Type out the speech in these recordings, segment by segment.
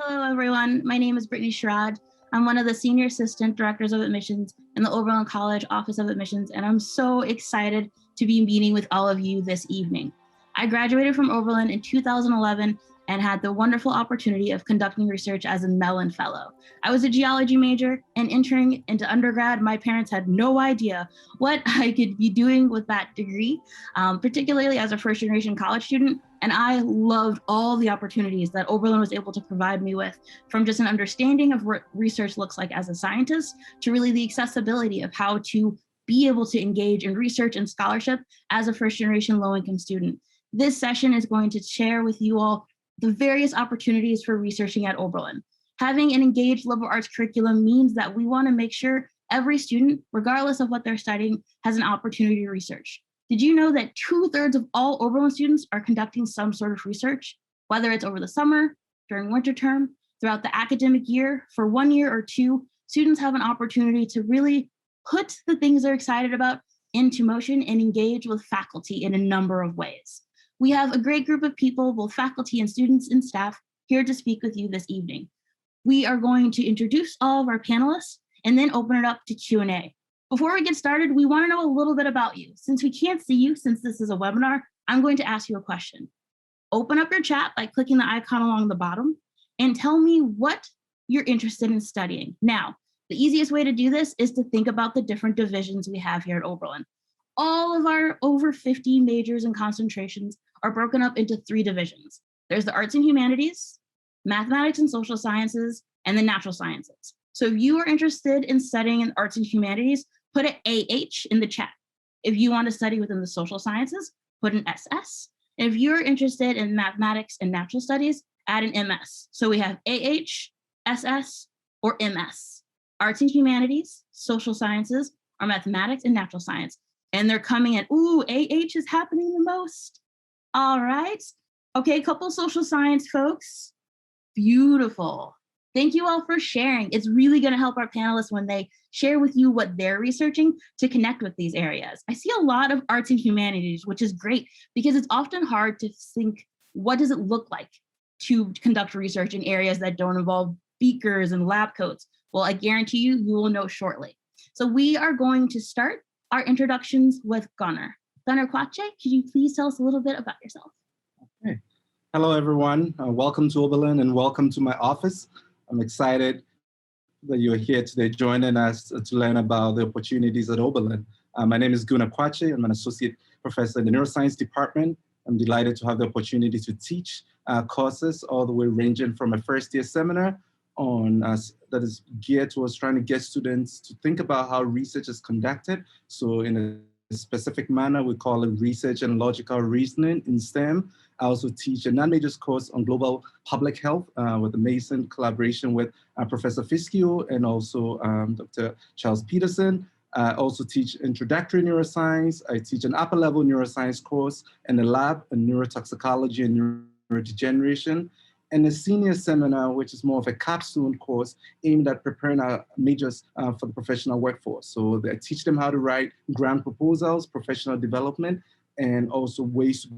Hello, everyone. My name is Brittany Sherrod. I'm one of the Senior Assistant Directors of Admissions in the Oberlin College Office of Admissions, and I'm so excited to be meeting with all of you this evening. I graduated from Oberlin in 2011 and had the wonderful opportunity of conducting research as a Mellon Fellow. I was a geology major, and entering into undergrad, my parents had no idea what I could be doing with that degree, particularly as a first-generation college student. And I loved all the opportunities that Oberlin was able to provide me with, from just an understanding of what research looks like as a scientist to really the accessibility of how to be able to engage in research and scholarship as a first-generation low-income student. This session is going to share with you all the various opportunities for researching at Oberlin. Having an engaged liberal arts curriculum means that we want to make sure every student, regardless of what they're studying, has an opportunity to research. Did you know that 2/3 of all Oberlin students are conducting some sort of research, whether it's over the summer, during winter term, throughout the academic year, for 1 year or two, students have an opportunity to really put the things they're excited about into motion and engage with faculty in a number of ways. We have a great group of people, both faculty and students and staff, here to speak with you this evening. We are going to introduce all of our panelists and then open it up to Q&A. Before we get started, we want to know a little bit about you. Since we can't see you, since this is a webinar, I'm going to ask you a question. Open up your chat by clicking the icon along the bottom and tell me what you're interested in studying. Now, the easiest way to do this is to think about the different divisions we have here at Oberlin. All of our over 50 majors and concentrations are broken up into 3 divisions. There's the arts and humanities, mathematics and social sciences, and the natural sciences. So if you are interested in studying in arts and humanities, put an AH in the chat. If you want to study within the social sciences, put an SS. And if you're interested in mathematics and natural studies, add an MS. So we have AH, SS, or MS. Arts and humanities, social sciences, or mathematics and natural science. And they're coming in, ooh, AH is happening the most. All right. Okay, couple social science folks. Beautiful. Thank you all for sharing. It's really going to help our panelists when they share with you what they're researching to connect with these areas. I see a lot of arts and humanities, which is great because it's often hard to think, what does it look like to conduct research in areas that don't involve beakers and lab coats? Well, I guarantee you, you will know shortly. So we are going to start our introductions with Gunnar. Gunnar Kwache, could you please tell us a little bit about yourself? Okay. Hello, everyone. Welcome to Oberlin and welcome to my office. I'm excited that you're here today joining us to learn about the opportunities at Oberlin. My name is Gunnar Kwache. I'm an associate professor in the Neuroscience department. I'm delighted to have the opportunity to teach courses all the way ranging from a first-year seminar on that is geared towards trying to get students to think about how research is conducted. So in a specific manner, we call it research and logical reasoning in STEM. I also teach a non-majors course on global public health with amazing collaboration with Professor Fiskio and also Dr. Charles Peterson. I also teach introductory neuroscience. I teach an upper level neuroscience course in the lab in neurotoxicology and neurodegeneration, and a senior seminar, which is more of a capstone course aimed at preparing our majors for the professional workforce. So I teach them how to write grant proposals, professional development, and also ways to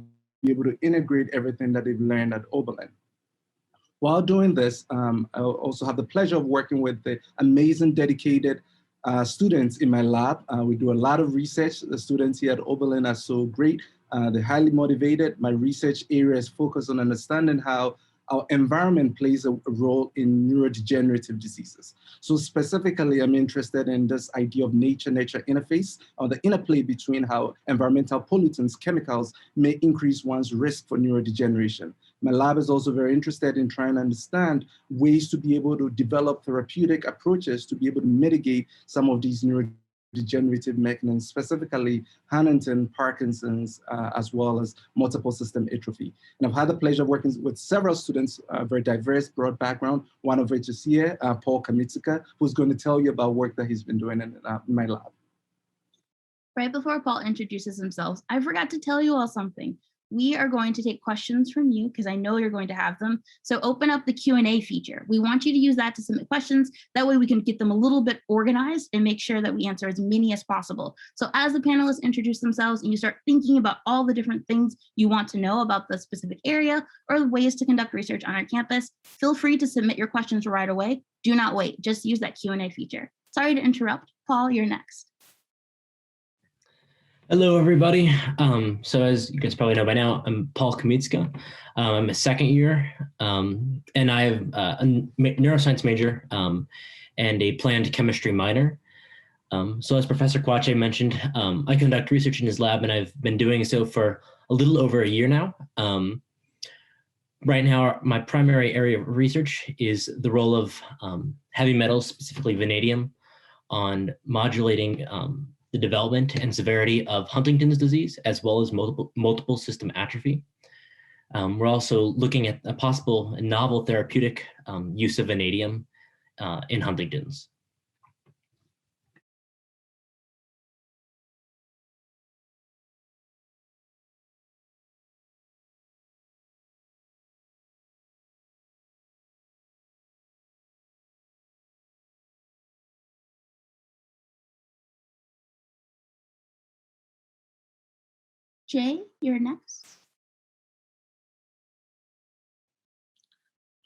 be able to integrate everything that they've learned at Oberlin. While doing this, I also have the pleasure of working with the amazing, dedicated students in my lab. We do a lot of research. The students here at Oberlin are so great. They're highly motivated. My research area is focused on understanding how our environment plays a role in neurodegenerative diseases. So specifically, I'm interested in this idea of nature-nature interface, or the interplay between how environmental pollutants, chemicals, may increase one's risk for neurodegeneration. My lab is also very interested in trying to understand ways to be able to develop therapeutic approaches to be able to mitigate some of these neurodegenerative mechanisms, specifically Huntington, Parkinson's, as well as multiple system atrophy. And I've had the pleasure of working with several students, very diverse, broad background, one of which is here, Paul Kamitsuka, who's going to tell you about work that he's been doing in my lab. Right before Paul introduces himself, I forgot to tell you all something. we are going to take questions from you because I know you're going to have them. So open up the Q&A feature. We want you to use that to submit questions. That way we can get them a little bit organized and make sure that we answer as many as possible. So as the panelists introduce themselves and you start thinking about all the different things you want to know about the specific area or the ways to conduct research on our campus, feel free to submit your questions right away. Do not wait, just use that Q&A feature. Sorry to interrupt. Paul, you're next. Hello, everybody. So as you guys probably know by now, I'm Paul Kamitska. I'm a second year, and I have a neuroscience major and a planned chemistry minor. So as Professor Kwache mentioned, I conduct research in his lab, and I've been doing so for a little over a year now. Right now, my primary area of research is the role of heavy metals, specifically vanadium, on modulating the development and severity of Huntington's disease, as well as multiple system atrophy. We're also looking at a possible and novel therapeutic use of vanadium in Huntington's. Jay, you're next.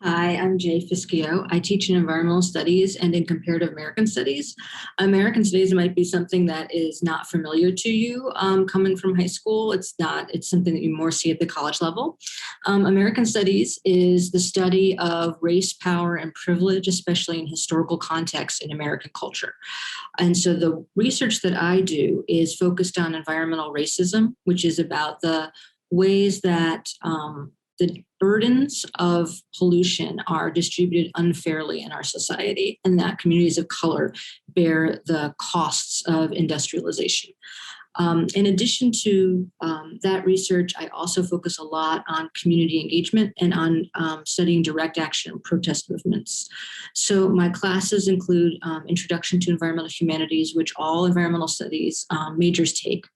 Hi, I'm Jay Fischio. I teach in environmental studies and in comparative American studies. American studies might be something that is not familiar to you coming from high school. It's something that you more see at the college level. American studies is the study of race, power, and privilege, especially in historical context in American culture. And so the research that I do is focused on environmental racism, which is about the ways that the burdens of pollution are distributed unfairly in our society, and that communities of color bear the costs of industrialization. In addition to that research, I also focus a lot on community engagement and on studying direct action and protest movements. So my classes include Introduction to Environmental Humanities, which all environmental studies majors take.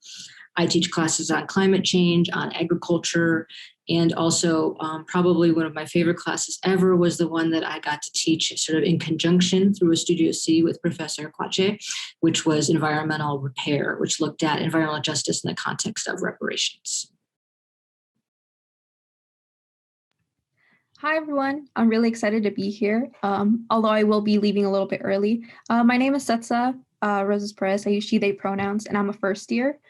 I teach classes on climate change, on agriculture, and also probably one of my favorite classes ever was the one that I got to teach sort of in conjunction through a Studio C with Professor Kwache, which was environmental repair, which looked at environmental justice in the context of reparations. Hi, everyone. I'm really excited to be here, although I will be leaving a little bit early. My name is Setsa Roses Perez. I use she, they pronouns, and I'm a first year.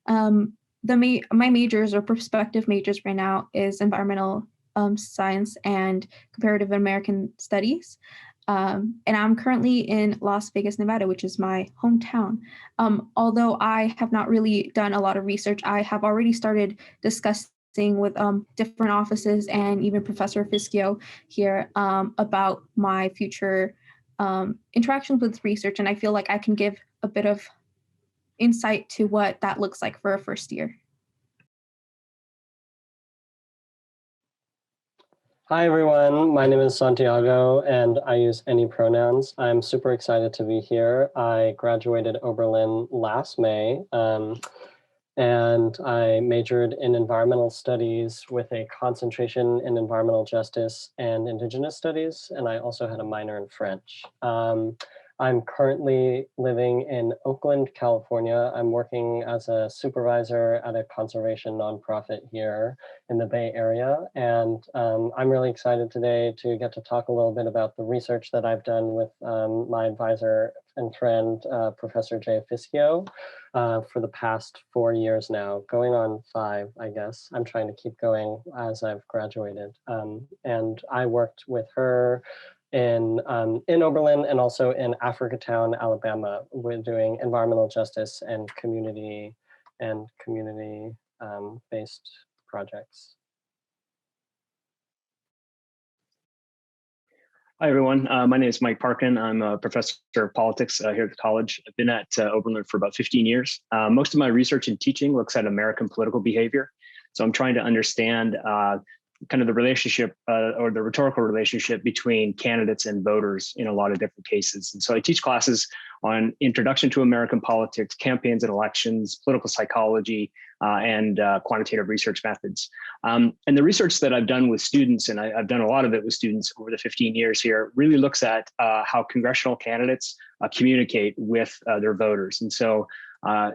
My majors or prospective majors right now is environmental science and comparative American studies. And I'm currently in Las Vegas, Nevada, which is my hometown. Although I have not really done a lot of research, I have already started discussing with different offices and even Professor Fischio here about my future interactions with research. And I feel like I can give a bit of insight to what that looks like for a first year. Hi, everyone. My name is Santiago, and I use any pronouns. I'm super excited to be here. I graduated Oberlin last May, and I majored in environmental studies with a concentration in environmental justice and indigenous studies, and I also had a minor in French. I'm currently living in Oakland, California. I'm working as a supervisor at a conservation nonprofit here in the Bay Area. And I'm really excited today to get to talk a little bit about the research that I've done with my advisor and friend, Professor Jay Fischio, for the past 4 years now, going on 5, I guess. I'm trying to keep going as I've graduated. And I worked with her in Oberlin and also in Africatown, Alabama. We're doing environmental justice and community based projects. Hi, everyone. My name is Mike Parkin. I'm a professor of politics here at the college. I've been at Oberlin for about 15 years. Most of my research and teaching looks at American political behavior. So I'm trying to understand kind of the relationship or the rhetorical relationship between candidates and voters in a lot of different cases. And so I teach classes on introduction to American politics, campaigns and elections, political psychology, and quantitative research methods. And the research that I've done with students, and I've done a lot of it with students over the 15 years here, really looks at how congressional candidates communicate with their voters. And so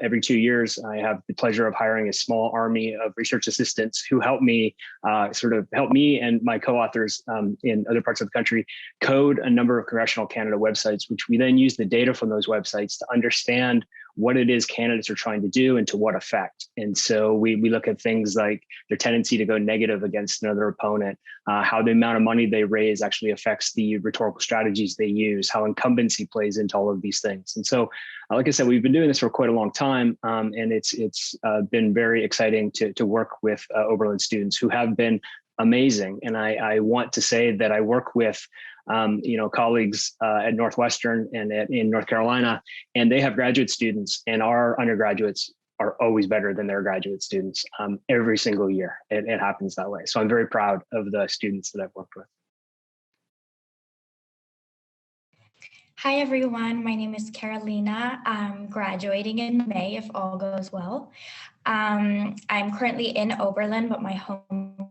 every 2 years, I have the pleasure of hiring a small army of research assistants who help me and my co-authors in other parts of the country code a number of congressional candidate websites, which we then use the data from those websites to understand what it is candidates are trying to do and to what effect. And so we look at things like their tendency to go negative against another opponent, how the amount of money they raise actually affects the rhetorical strategies they use, how incumbency plays into all of these things. And so, like I said, we've been doing this for quite a long time, and it's been very exciting to work with Oberlin students who have been amazing. And I want to say that I work with colleagues at Northwestern and in North Carolina, and they have graduate students, and our undergraduates are always better than their graduate students every single year. It happens that way. So I'm very proud of the students that I've worked with. Hi, everyone. My name is Carolina. I'm graduating in May, if all goes well. I'm currently in Oberlin, but my home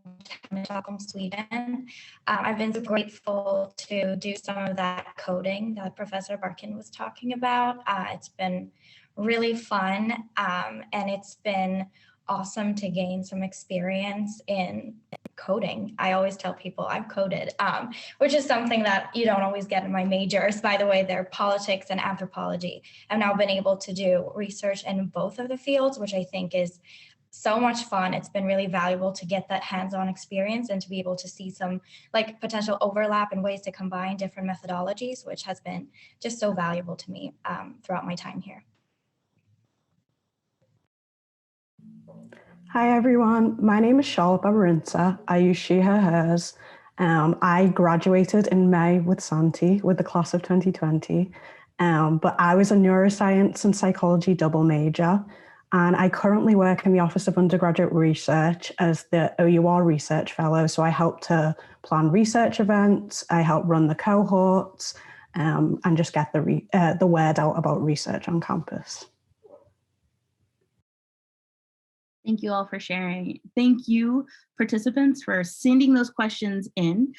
in Stockholm, Sweden. I've been so grateful to do some of that coding that Professor Barkin was talking about. It's been really fun, and it's been awesome to gain some experience in coding. I always tell people I've coded, which is something that you don't always get in my majors. By the way, they're politics and anthropology. I've now been able to do research in both of the fields, which I think is so much fun. It's been really valuable to get that hands-on experience and to be able to see some like potential overlap and ways to combine different methodologies, which has been just so valuable to me throughout my time here. Hi everyone, my name is Charlotte Barbarinsa. I use she, her, hers. I graduated in May with Santi, with the class of 2020, but I was a neuroscience and psychology double major, and I currently work in the Office of Undergraduate Research as the OUR Research Fellow, so I help to plan research events, I help run the cohorts, and just get the word out about research on campus. Thank you all for sharing. Thank you, participants, for sending those questions in.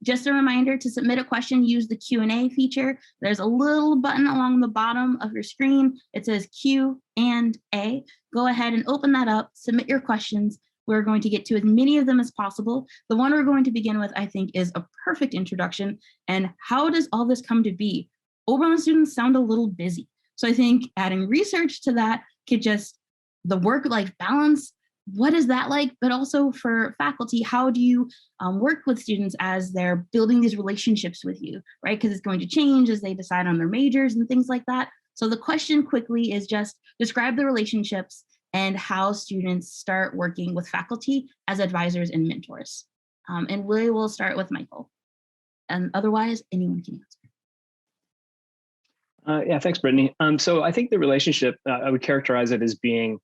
Just a reminder, to submit a question, use the Q&A feature. There's a little button along the bottom of your screen. It says Q&A. Go ahead and open that up, submit your questions. We're going to get to as many of them as possible. The one we're going to begin with, I think, is a perfect introduction. And how does all this come to be? Oberlin students sound a little busy. So I think adding research to that could just the work-life balance, what is that like? But also for faculty, how do you work with students as they're building these relationships with you, right? Because it's going to change as they decide on their majors and things like that. So the question quickly is just describe the relationships and how students start working with faculty as advisors and mentors. And we will start with Michael. And otherwise, anyone can answer. Yeah, thanks, Brittany. So I think the relationship, I would characterize it as being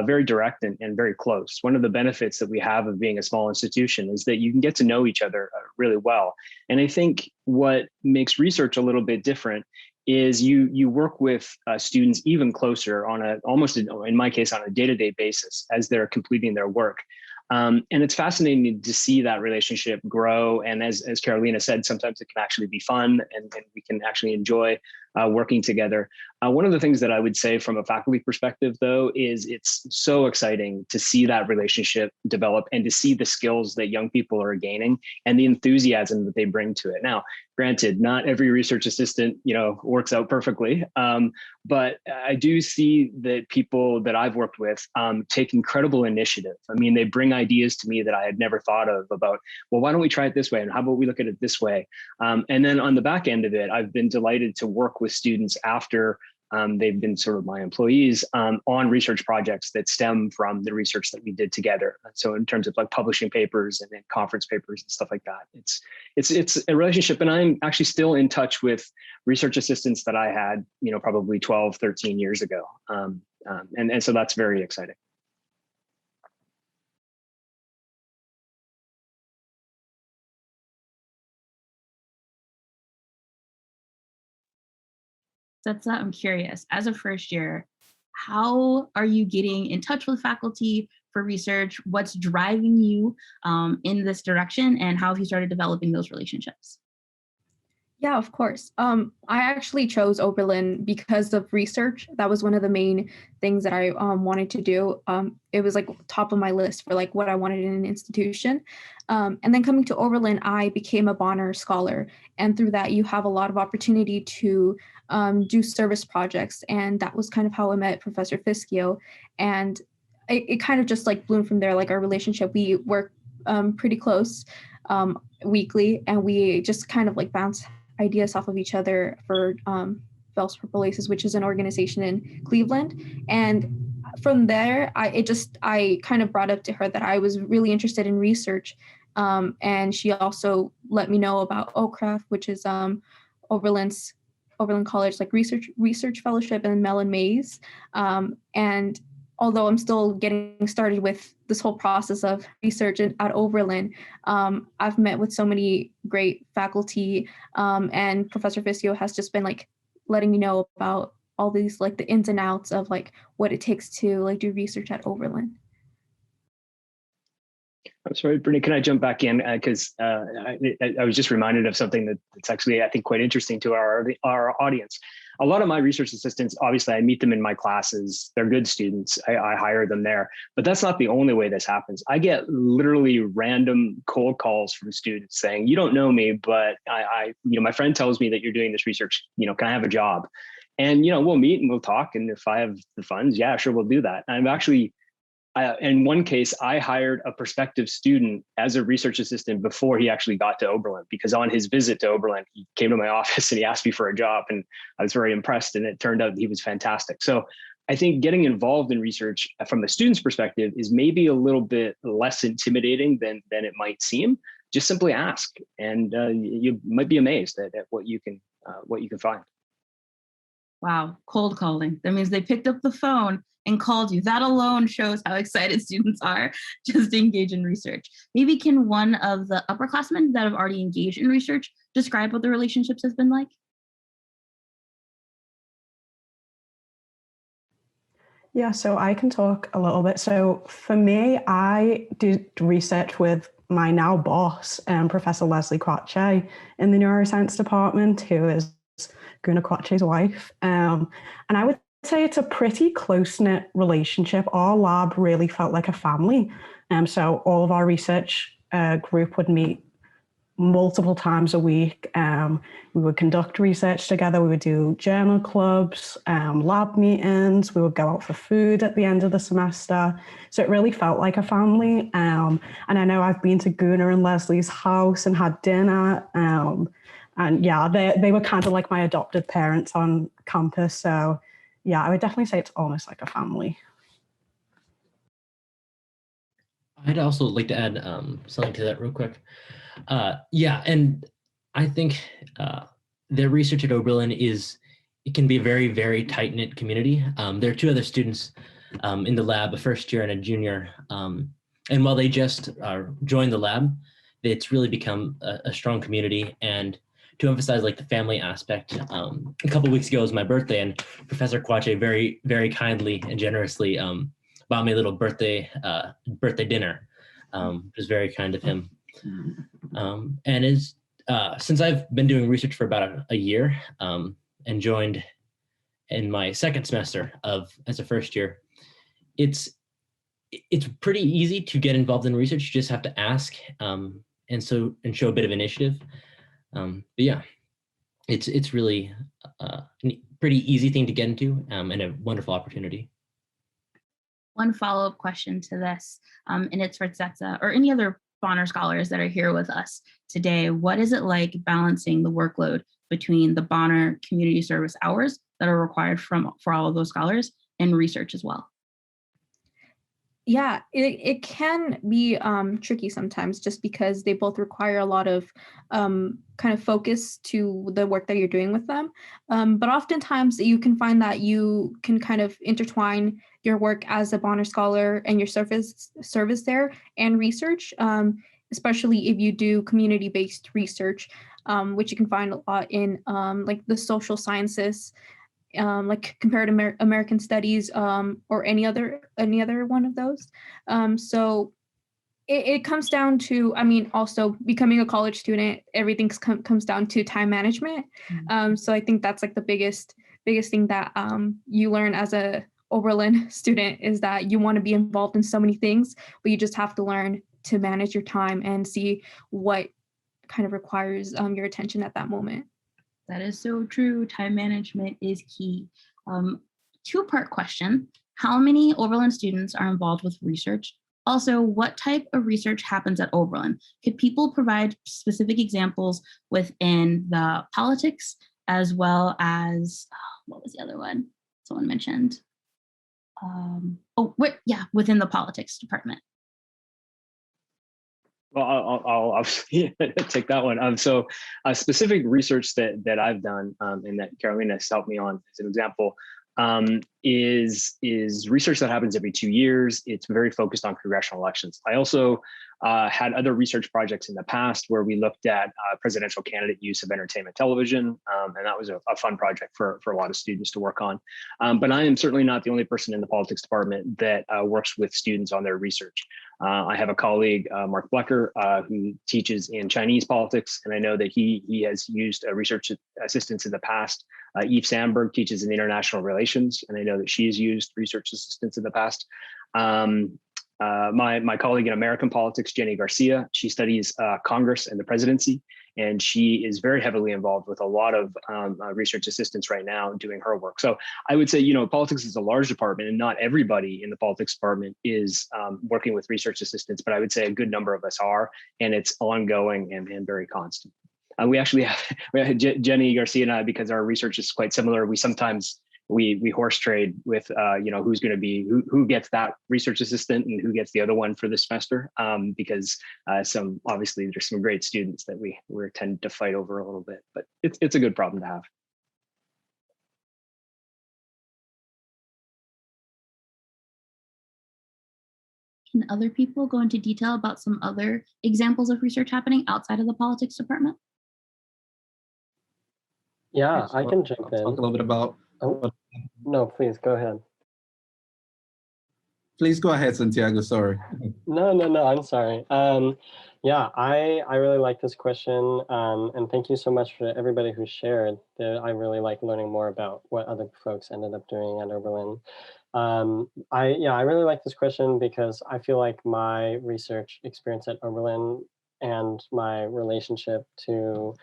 very direct and very close. One of the benefits that we have of being a small institution is that you can get to know each other really well. And I think what makes research a little bit different is you work with students even closer on almost in my case, on a day-to-day basis as they're completing their work. And it's fascinating to see that relationship grow. And as Carolina said, sometimes it can actually be fun and we can actually enjoy working together. One of the things that I would say from a faculty perspective, though, is it's so exciting to see that relationship develop and to see the skills that young people are gaining and the enthusiasm that they bring to it. Now, granted, not every research assistant, works out perfectly, but I do see that people that I've worked with take incredible initiative. I mean, they bring ideas to me that I had never thought of about, well, why don't we try it this way? And how about we look at it this way? And then on the back end of it, I've been delighted to work with students after they've been sort of my employees on research projects that stem from the research that we did together. So in terms of like publishing papers and then conference papers and stuff like that, it's a relationship. And I'm actually still in touch with research assistants that I had, probably 12, 13 years ago. And so that's very exciting. Setsa, I'm curious, as a first year, how are you getting in touch with faculty for research? What's driving you in this direction, and how have you started developing those relationships? Yeah, of course. I actually chose Oberlin because of research. That was one of the main things that I wanted to do. It was like top of my list for like what I wanted in an institution. And then coming to Oberlin, I became a Bonner Scholar. And through that, you have a lot of opportunity to do service projects. And that was kind of how I met Professor Fischio. And it kind of just like bloomed from there, like our relationship. We work pretty close weekly, and we just kind of like bounce ideas off of each other for Phelps Purple Laces, which is an organization in Cleveland. And from there, I kind of brought up to her that I was really interested in research. And she also let me know about OCRAF, which is Oberlin College, like research fellowship, and Mellon Mays. And although I'm still getting started with this whole process of research at Oberlin, I've met with so many great faculty, and Professor Fischio has just been like letting me know about all these like the ins and outs of like what it takes to like do research at Oberlin. I'm sorry, Brittany, can I jump back in? Because I was just reminded of something that's actually, I think, quite interesting to our audience. A lot of my research assistants, obviously, I meet them in my classes. They're good students. I hire them there. But that's not the only way this happens. I get literally random cold calls from students saying, you don't know me, but my friend tells me that you're doing this research. Can I have a job? And, we'll meet and we'll talk. And if I have the funds, yeah, sure, we'll do that. I'm actually... in one case, I hired a prospective student as a research assistant before he actually got to Oberlin, because on his visit to Oberlin, he came to my office and he asked me for a job, and I was very impressed, and it turned out he was fantastic. So I think getting involved in research from the student's perspective is maybe a little bit less intimidating than it might seem. Just simply ask, and you might be amazed at what you can find. Wow, cold calling. That means they picked up the phone and called you. That alone shows how excited students are just to engage in research. Maybe can one of the upperclassmen that have already engaged in research describe what the relationships has been like? Yeah, so I can talk a little bit. So for me, I did research with my now boss, Professor Leslie Quache in the Neuroscience department, who is Gunnar Quache's wife. And I would say it's a pretty close-knit relationship. Our lab really felt like a family. So all of our research group would meet multiple times a week. We would conduct research together. We would do journal clubs, lab meetings. We would go out for food at the end of the semester. So it really felt like a family. And I know I've been to Gunnar and Leslie's house and had dinner. And yeah, they were kind of like my adopted parents on campus. So yeah, I would definitely say it's almost like a family. I'd also like to add something to that real quick. Yeah, and I think the research at Oberlin it can be a very, very tight-knit community. There are two other students in the lab, a first year and a junior. And while they just joined the lab, it's really become a strong community. And to emphasize like the family aspect, a couple of weeks ago was my birthday, and Professor Quache very, very kindly and generously bought me a little birthday dinner. It was very kind of him. And since I've been doing research for about a year and joined in my second semester as a first year, it's pretty easy to get involved in research. You just have to ask and show a bit of initiative. But yeah, it's really a pretty easy thing to get into and a wonderful opportunity. One follow-up question to this, and it's for Setsa or any other Bonner scholars that are here with us today. What is it like balancing the workload between the Bonner community service hours that are required for all of those scholars and research as well? Yeah, it can be tricky sometimes, just because they both require a lot of kind of focus to the work that you're doing with them. But oftentimes you can find that you can kind of intertwine your work as a Bonner scholar and your service there and research, especially if you do community-based research, which you can find a lot in like the social sciences like comparative American studies, or any other one of those. So it comes down to, I mean, also becoming a college student, everything comes down to time management. So I think that's like the biggest thing that you learn as a Oberlin student, is that you want to be involved in so many things, but you just have to learn to manage your time and see what kind of requires your attention at that moment. That is so true. Time management is key. Two-part question. How many Oberlin students are involved with research? Also, what type of research happens at Oberlin? Could people provide specific examples within the politics, as well as, what was the other one? Someone mentioned. Within the politics department. Well, I'll take that one. So specific research that I've done and that Carolina has helped me on as an example is research that happens every 2 years. It's very focused on congressional elections. I also had other research projects in the past where we looked at presidential candidate use of entertainment television, and that was a fun project for a lot of students to work on. But I am certainly not the only person in the politics department that works with students on their research. I have a colleague, Mark Blecker, who teaches in Chinese politics, and I know that he has used research assistants in the past. Eve Sandberg teaches in international relations, and I know that she has used research assistants in the past. My colleague in American politics, Jenny Garcia, she studies Congress and the presidency, and she is very heavily involved with a lot of research assistants right now doing her work. So I would say, politics is a large department, and not everybody in the politics department is working with research assistants, but I would say a good number of us are, and it's ongoing and very constant. We actually have Jenny Garcia and I, because our research is quite similar. We sometimes we horse trade with who's going to be who gets that research assistant and who gets the other one for the semester, because obviously there's some great students that we tend to fight over a little bit, but it's a good problem to have. Can other people go into detail about some other examples of research happening outside of the politics department? Yeah, I can jump in. Talk a little bit about. Oh, no, please go ahead. Please go ahead, Santiago. Sorry. No, I'm sorry. Yeah, I really like this question, and thank you so much for everybody who shared. I really like learning more about what other folks ended up doing at Oberlin. I really like this question because I feel like my research experience at Oberlin and my relationship to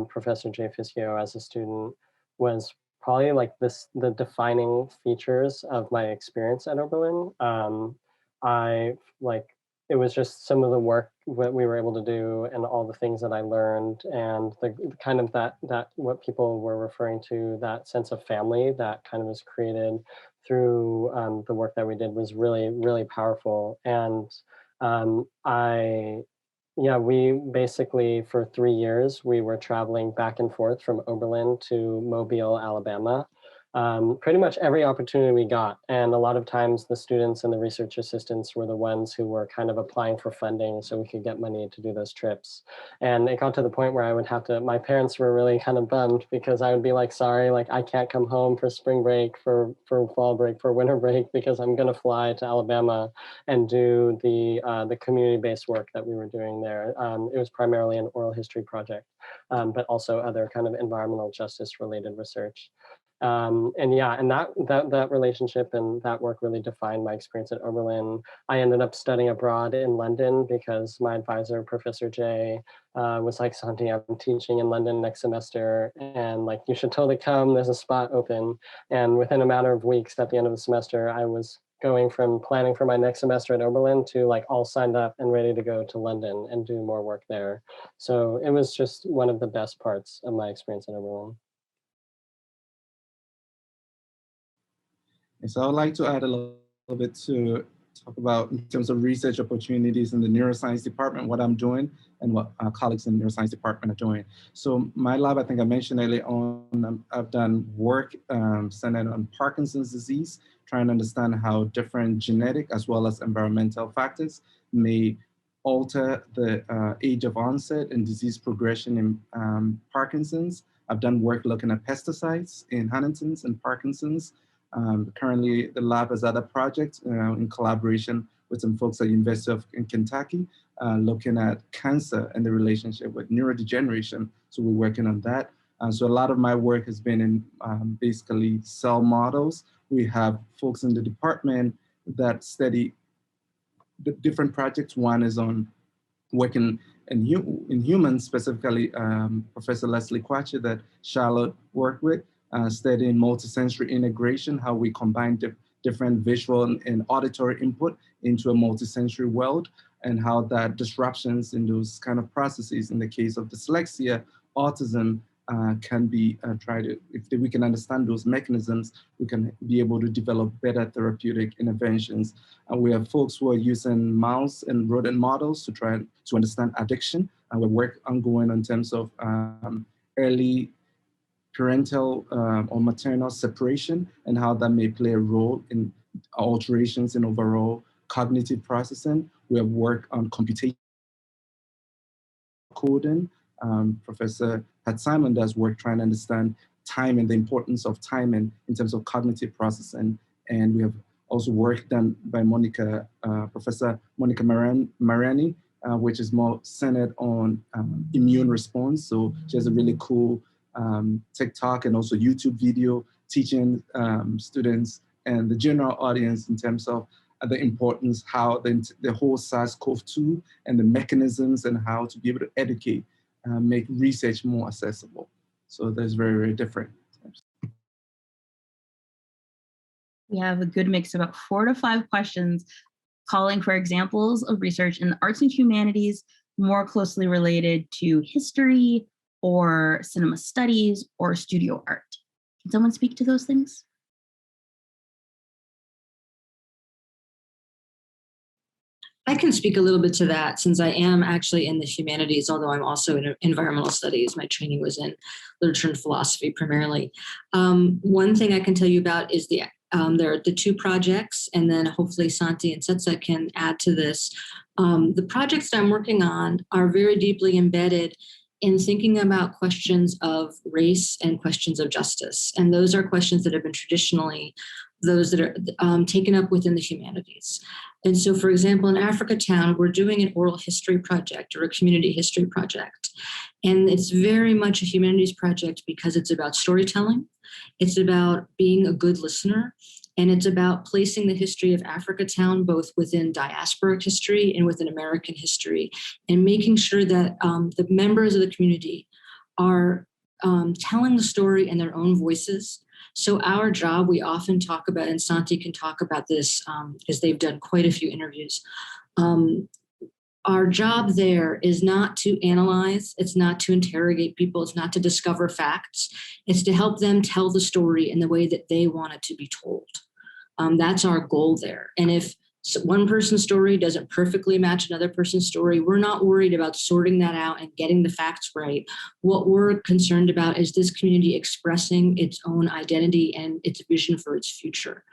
Professor Jay Fischio as a student was probably like the defining features of my experience at Oberlin. It was just some of the work that we were able to do and all the things that I learned, and the kind of that what people were referring to, that sense of family that kind of was created through the work that we did was really, really powerful. And we basically, for 3 years, we were traveling back and forth from Oberlin to Mobile, Alabama, pretty much every opportunity we got. And a lot of times the students and the research assistants were the ones who were kind of applying for funding so we could get money to do those trips. And it got to the point where I would have to, my parents were really kind of bummed because I would be like, sorry, like I can't come home for spring break, for fall break, for winter break, because I'm going to fly to Alabama and do the community-based work that we were doing there. It was primarily an oral history project, but also other kind of environmental justice related research. And that relationship and that work really defined my experience at Oberlin. I ended up studying abroad in London because my advisor, Professor Jay, was like, Santi, I'm teaching in London next semester, and like, you should totally come, there's a spot open. And within a matter of weeks at the end of the semester, I was going from planning for my next semester at Oberlin to like all signed up and ready to go to London and do more work there. So it was just one of the best parts of my experience at Oberlin. So I would like to add a little bit to talk about in terms of research opportunities in the neuroscience department, what I'm doing and what our colleagues in the neuroscience department are doing. So my lab, I think I mentioned earlier on, I've done work centered on Parkinson's disease, trying to understand how different genetic as well as environmental factors may alter the age of onset and disease progression in Parkinson's, I've done work looking at pesticides in Huntington's and Parkinson's. Currently, the lab has other projects in collaboration with some folks at University of Kentucky, looking at cancer and the relationship with neurodegeneration. So we're working on that. So a lot of my work has been in basically cell models. We have folks in the department that study the different projects. One is on working in humans, specifically Professor Leslie Quache that Charlotte worked with, studying multisensory integration, how we combine different visual and auditory input into a multisensory world, and how that disruptions in those kind of processes, in the case of dyslexia, autism, can be if we can understand those mechanisms, we can be able to develop better therapeutic interventions. And we have folks who are using mouse and rodent models to try to understand addiction. And we work ongoing in terms of early parental or maternal separation and how that may play a role in alterations in overall cognitive processing. We have worked on computation coding. Professor Pat Simon does work trying to understand time and the importance of timing in terms of cognitive processing. And we have also work done by Professor Monica Marani, which is more centered on immune response. So she has a really cool TikTok and also YouTube video teaching students and the general audience in terms of the importance, how the whole SARS-CoV-2 and the mechanisms and how to be able to educate, make research more accessible. So there's very, very different. We have a good mix of about 4 to 5 questions calling for examples of research in the arts and humanities more closely related to history or cinema studies or studio art. Can someone speak to those things? I can speak a little bit to that since I am actually in the humanities, although I'm also in environmental studies. My training was in literature and philosophy primarily. One thing I can tell you about is there are the 2 projects, and then hopefully Santi and Setsa can add to this. The projects that I'm working on are very deeply embedded in thinking about questions of race and questions of justice. And those are questions that have been traditionally those that are taken up within the humanities. And so, for example, in Africa Town, we're doing an oral history project or a community history project. And it's very much a humanities project because it's about storytelling. It's about being a good listener. And it's about placing the history of Africa Town both within diasporic history and within American history, and making sure that the members of the community are telling the story in their own voices. So our job, we often talk about, and Santi can talk about this because they've done quite a few interviews. Our job there is not to analyze, it's not to interrogate people, it's not to discover facts, it's to help them tell the story in the way that they want it to be told. That's our goal there. And if one person's story doesn't perfectly match another person's story, we're not worried about sorting that out and getting the facts right. What we're concerned about is this community expressing its own identity and its vision for its future.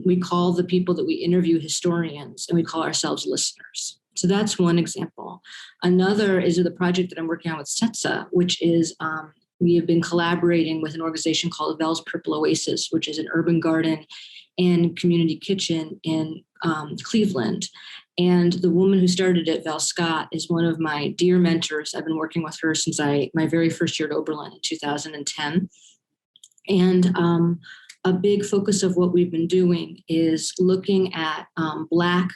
We call the people that we interview historians, and we call ourselves listeners. So that's one example. Another is the project that I'm working on with Setsa, which is we have been collaborating with an organization called Vel's Purple Oasis, which is an urban garden and community kitchen in Cleveland. And the woman who started it, Val Scott, is one of my dear mentors. I've been working with her since my very first year at Oberlin in 2010. And a big focus of what we've been doing is looking at Black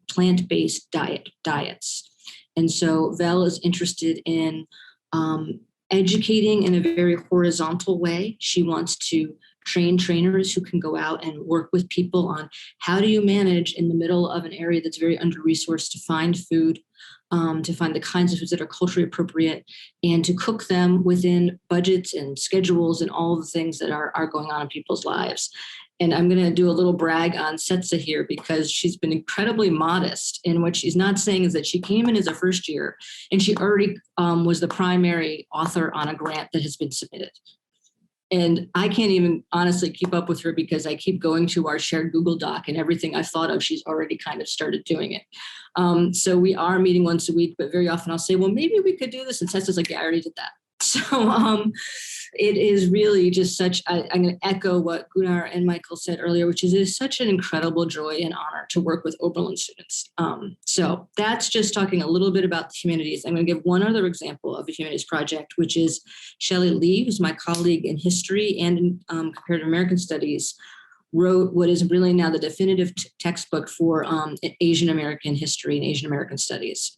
plant-based diets. And so Val is interested in educating in a very horizontal way. She wants to train trainers who can go out and work with people on how do you manage in the middle of an area that's very under-resourced to find food, to find the kinds of foods that are culturally appropriate, and to cook them within budgets and schedules and all of the things that are going on in people's lives. And I'm going to do a little brag on Setsa here because she's been incredibly modest. And what she's not saying is that she came in as a first year and she already was the primary author on a grant that has been submitted. And I can't even honestly keep up with her because I keep going to our shared Google Doc, and everything I've thought of, she's already kind of started doing it. So we are meeting once a week, but very often I'll say, well, maybe we could do this. And Setsa's like, yeah, I already did that. So it is really just such, I'm going to echo what Gunnar and Michael said earlier, which is it is such an incredible joy and honor to work with Oberlin students. So that's just talking a little bit about the humanities. I'm going to give one other example of a humanities project, which is Shelley Lee, who's my colleague in history and in comparative American studies, wrote what is really now the definitive textbook for Asian American history and Asian American studies.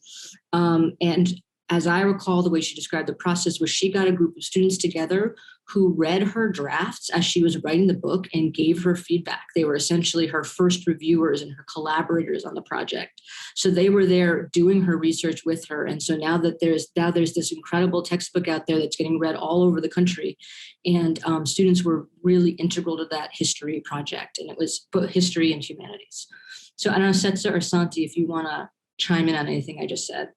And as I recall, the way she described the process was she got a group of students together who read her drafts as she was writing the book and gave her feedback. They were essentially her first reviewers and her collaborators on the project. So they were there doing her research with her. And so now there's this incredible textbook out there that's getting read all over the country. And students were really integral to that history project. And it was both history and humanities. So I don't know, Setsa or Santi, if you want to chime in on anything I just said.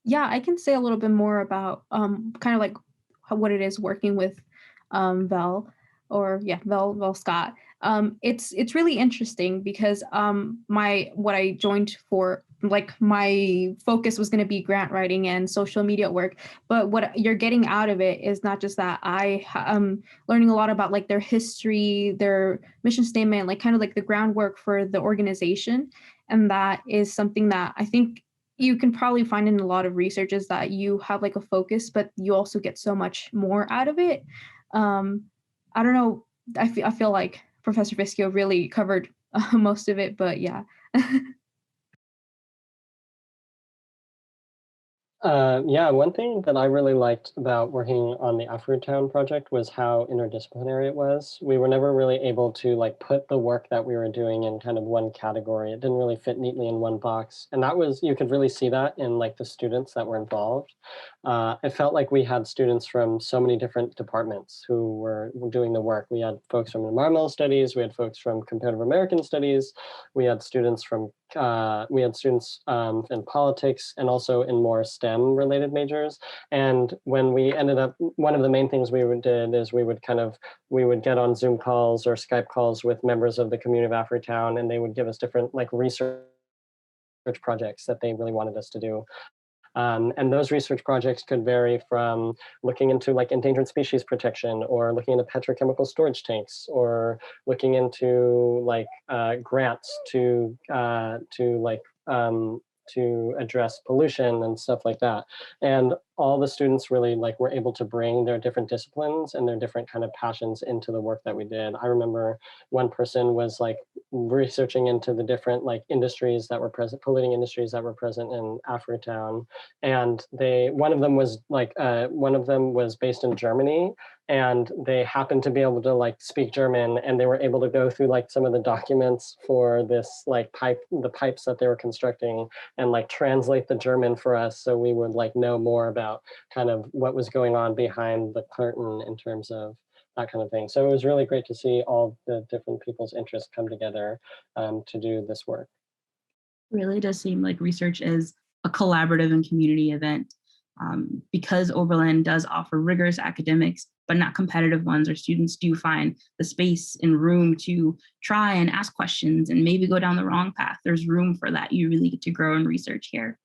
Yeah, I can say a little bit more about kind of like what it is working with Vel Scott. It's really interesting because what I joined for, like, my focus was going to be grant writing and social media work, but what you're getting out of it is not just that. I am learning a lot about like their history, their mission statement, like kind of like the groundwork for the organization, and that is something that I think you can probably find in a lot of research, is that you have like a focus, but you also get so much more out of it. I don't know. I feel like Professor Fischio really covered most of it, but yeah. Yeah, one thing that I really liked about working on the Afritown project was how interdisciplinary it was. We were never really able to like put the work that we were doing in kind of one category. It didn't really fit neatly in one box. And that was, you could really see that in like the students that were involved. It felt like we had students from so many different departments who were doing the work. We had folks from environmental studies, we had folks from comparative American studies, we had students from in politics and also in more STEM related majors. And when we ended up, one of the main things we did is we would get on Zoom calls or Skype calls with members of the community of Afritown, and they would give us different like research projects that they really wanted us to do. And those research projects could vary from looking into like endangered species protection, or looking into petrochemical storage tanks, or looking into like grants to address pollution and stuff like that. And all the students really like were able to bring their different disciplines and their different kind of passions into the work that we did. I remember one person was like researching into the different like industries that were present, polluting industries that were present in Afritown. And one of them was based in Germany, and they happened to be able to like speak German, and they were able to go through like some of the documents for this like the pipes that they were constructing, and like translate the German for us, so we would like know more about kind of what was going on behind the curtain in terms of that kind of thing. So it was really great to see all the different people's interests come together to do this work. Really does seem like research is a collaborative and community event. Because Oberlin does offer rigorous academics, but not competitive ones, or students do find the space and room to try and ask questions and maybe go down the wrong path. There's room for that. You really get to grow in research here.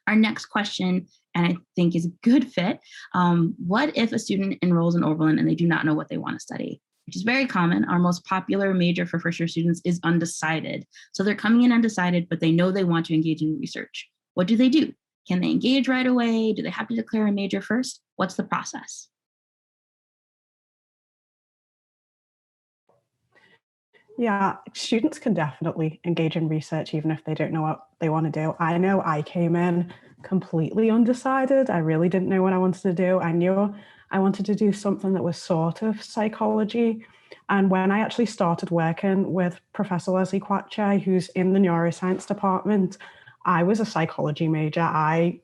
Our next question, and I think is a good fit, what if a student enrolls in Oberlin and they do not know what they want to study? Which is very common. Our most popular major for first-year students is undecided. So they're coming in undecided, but they know they want to engage in research. What do they do? Can they engage right away? Do they have to declare a major first? What's the process? Yeah, students can definitely engage in research even if they don't know what they want to do. I know I came in completely undecided. I really didn't know what I wanted to do. I knew I wanted to do something that was sort of psychology. And when I actually started working with Professor Leslie Quatche, who's in the neuroscience department, I was a psychology major. I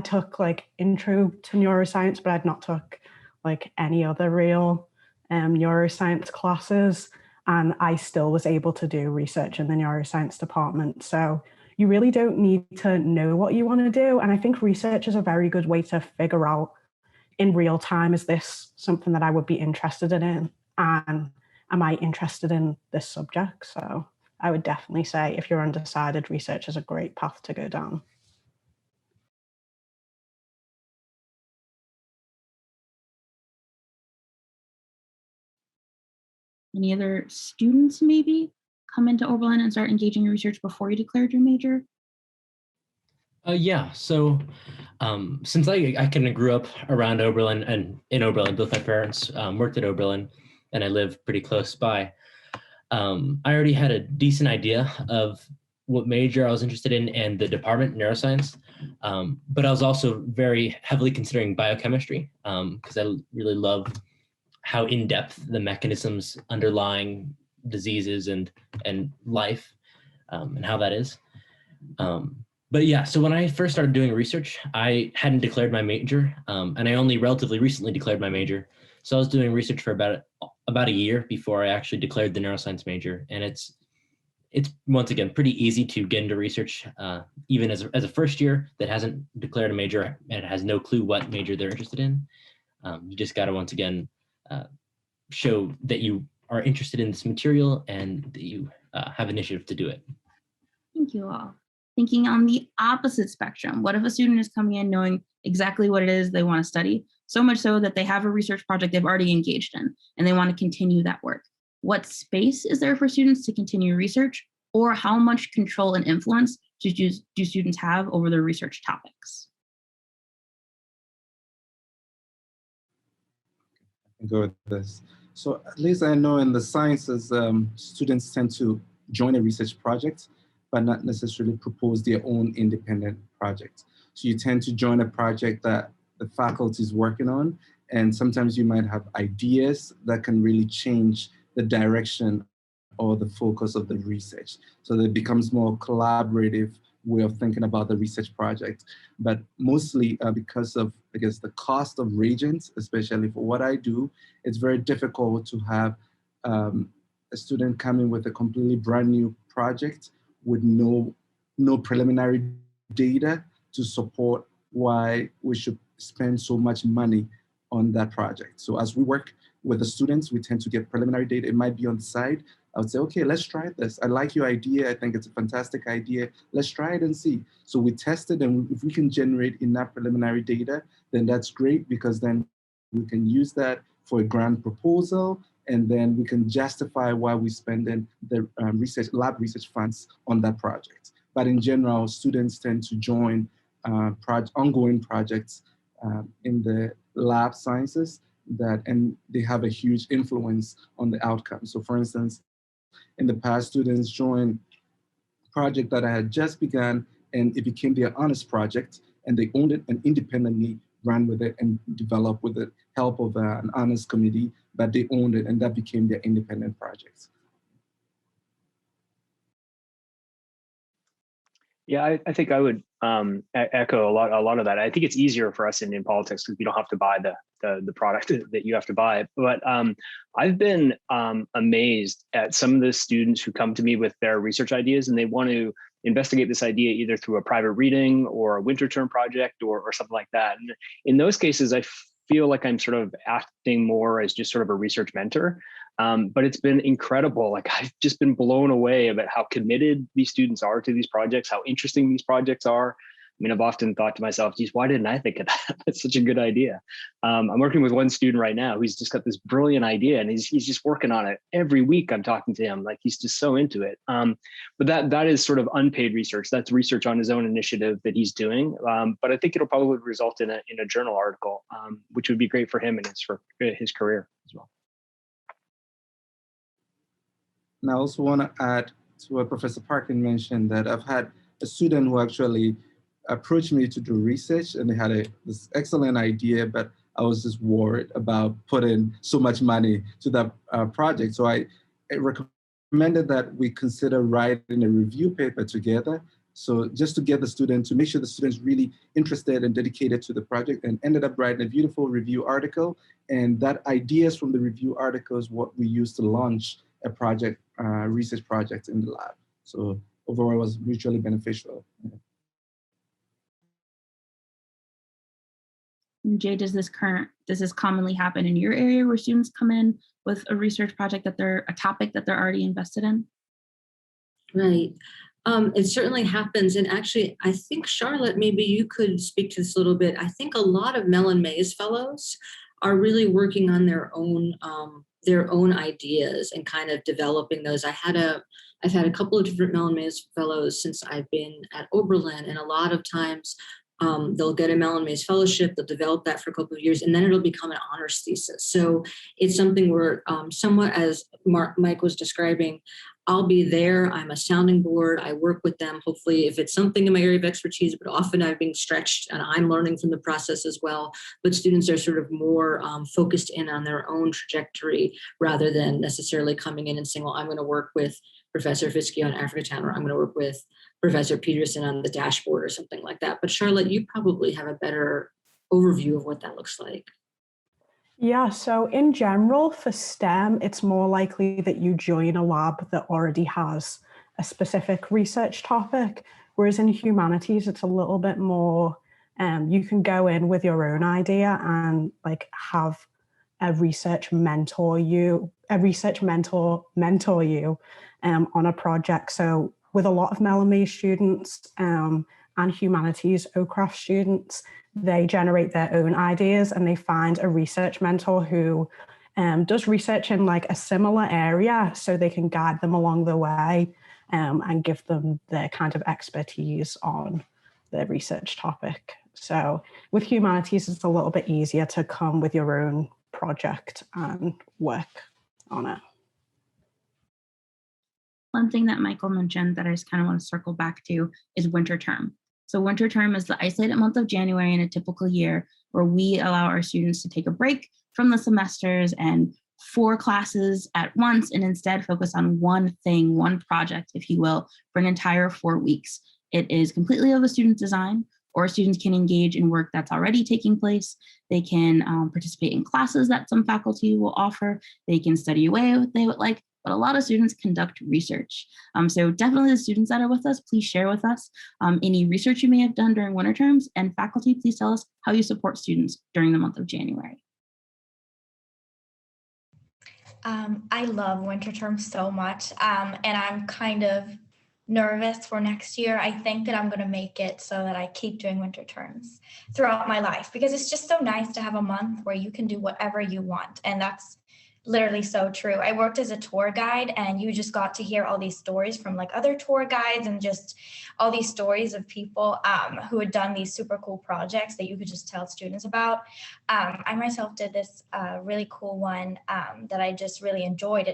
took like intro to neuroscience, but I'd not took like any other real neuroscience classes. And I still was able to do research in the neuroscience department. So you really don't need to know what you want to do. And I think research is a very good way to figure out in real time, is this something that I would be interested in? And am I interested in this subject? So I would definitely say if you're undecided, research is a great path to go down. Any other students maybe come into Oberlin and start engaging in research before you declared your major? Yeah, so since I kind of grew up around Oberlin and in Oberlin, both my parents worked at Oberlin and I live pretty close by, I already had a decent idea of what major I was interested in and the department, neuroscience. But I was also very heavily considering biochemistry because I really love how in-depth the mechanisms underlying diseases and life and how that is. But yeah, so when I first started doing research, I hadn't declared my major, and I only relatively recently declared my major. So I was doing research for about a year before I actually declared the neuroscience major, and it's once again pretty easy to get into research, even as a first year that hasn't declared a major and has no clue what major they're interested in. You just got to once again show that you are interested in this material and that you have initiative to do it. Thank you all. Thinking on the opposite spectrum, what if a student is coming in knowing exactly what it is they want to study, so much so that they have a research project they've already engaged in and they want to continue that work? What space is there for students to continue research, or how much control and influence do students have over their research topics? I can go with this. So at least I know in the sciences, students tend to join a research project, but not necessarily propose their own independent project. So you tend to join a project that the faculty is working on, and sometimes you might have ideas that can really change the direction or the focus of the research. So that it becomes more collaborative way of thinking about the research project. But mostly because of, I guess, the cost of reagents, especially for what I do, it's very difficult to have a student coming with a completely brand new project with no preliminary data to support why we should spend so much money on that project. So as we work with the students, we tend to get preliminary data. It might be on the side. I would say, okay, let's try this. I like your idea. I think it's a fantastic idea. Let's try it and see. So we test it, and if we can generate enough preliminary data, then that's great, because then we can use that for a grant proposal, and then we can justify why we're spending the lab research funds on that project. But in general, students tend to join ongoing projects in the lab sciences and they have a huge influence on the outcome. So for instance, in the past, students joined a project that I had just begun, and it became their honors project, and they owned it and independently ran with it and developed with the help of an honors committee, but they owned it, and that became their independent projects. Yeah, I think I would echo a lot of that. I think it's easier for us in politics because we don't have to buy the product that you have to buy. But I've been amazed at some of the students who come to me with their research ideas, and they want to investigate this idea either through a private reading or a winter term project or something like that. And in those cases, I feel like I'm sort of acting more as just sort of a research mentor. But it's been incredible. Like, I've just been blown away about how committed these students are to these projects, how interesting these projects are. I mean, I've often thought to myself, geez, why didn't I think of that? That's such a good idea. I'm working with one student right now who's just got this brilliant idea, and he's just working on it every week. I'm talking to him, like, he's just so into it. But that is sort of unpaid research. That's research on his own initiative that he's doing. But I think it'll probably result in a journal article, which would be great for him and for his career as well. And I also want to add to what Professor Parkin mentioned, that I've had a student who actually approached me to do research, and they had this excellent idea, but I was just worried about putting so much money to that project. So I recommended that we consider writing a review paper together. So just to get the student, to make sure the student's really interested and dedicated to the project, and ended up writing a beautiful review article. And that ideas from the review article is what we used to launch a project, research project in the lab. So overall, it was mutually beneficial. Jay, does this commonly happen in your area, where students come in with a research project a topic that they're already invested in? Right. It certainly happens. And actually, I think, Charlotte, maybe you could speak to this a little bit. I think a lot of Mellon Mays fellows are really working on their own ideas and kind of developing those. I've had a couple of different Mellon Mays fellows since I've been at Oberlin, and a lot of times they'll get a Mellon Mays fellowship, they'll develop that for a couple of years, and then it'll become an honors thesis. So it's something where somewhat as Mike was describing, I'll be there, I'm a sounding board, I work with them, hopefully if it's something in my area of expertise, but often I'm being stretched and I'm learning from the process as well. But students are sort of more focused in on their own trajectory rather than necessarily coming in and saying, well, I'm going to work with Professor Fiskey on Africatown, or I'm going to work with Professor Peterson on the dashboard or something like that. But Charlotte, you probably have a better overview of what that looks like. Yeah, so in general for STEM, it's more likely that you join a lab that already has a specific research topic, whereas in humanities, it's a little bit more, you can go in with your own idea and like have a research mentor you on a project. So with a lot of Mellon Mays students and humanities OCRAF students, they generate their own ideas and they find a research mentor who does research in like a similar area, so they can guide them along the way and give them their kind of expertise on the research topic. So with humanities, it's a little bit easier to come with your own project and work on it. One thing that Michael mentioned that I just kind of want to circle back to is winter term. So winter term is the isolated month of January in a typical year where we allow our students to take a break from the semesters and 4 classes at once and instead focus on one thing, one project, if you will, for an entire 4 weeks. It is completely of a student's design, or students can engage in work that's already taking place. They can participate in classes that some faculty will offer. They can study away what they would like, but a lot of students conduct research. So definitely the students that are with us, please share with us any research you may have done during winter terms, and faculty, please tell us how you support students during the month of January. I love winter term so much, and I'm kind of nervous for next year. I think that I'm going to make it so that I keep doing winter terms throughout my life, because it's just so nice to have a month where you can do whatever you want. And that's literally so true. I worked as a tour guide, and you just got to hear all these stories from like other tour guides and just all these stories of people who had done these super cool projects that you could just tell students about. I myself did this really cool one that I just really enjoyed.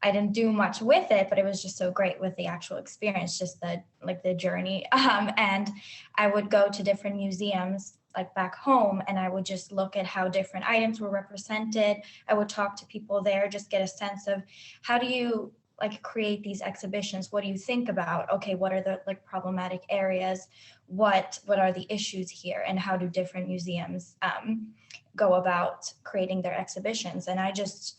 I didn't do much with it, but it was just so great with the actual experience, just the journey. And I would go to different museums like back home, and I would just look at how different items were represented. I would talk to people there, just get a sense of how do you like create these exhibitions? What do you think about? Okay, what are the like problematic areas? What are the issues here? And how do different museums go about creating their exhibitions? And I just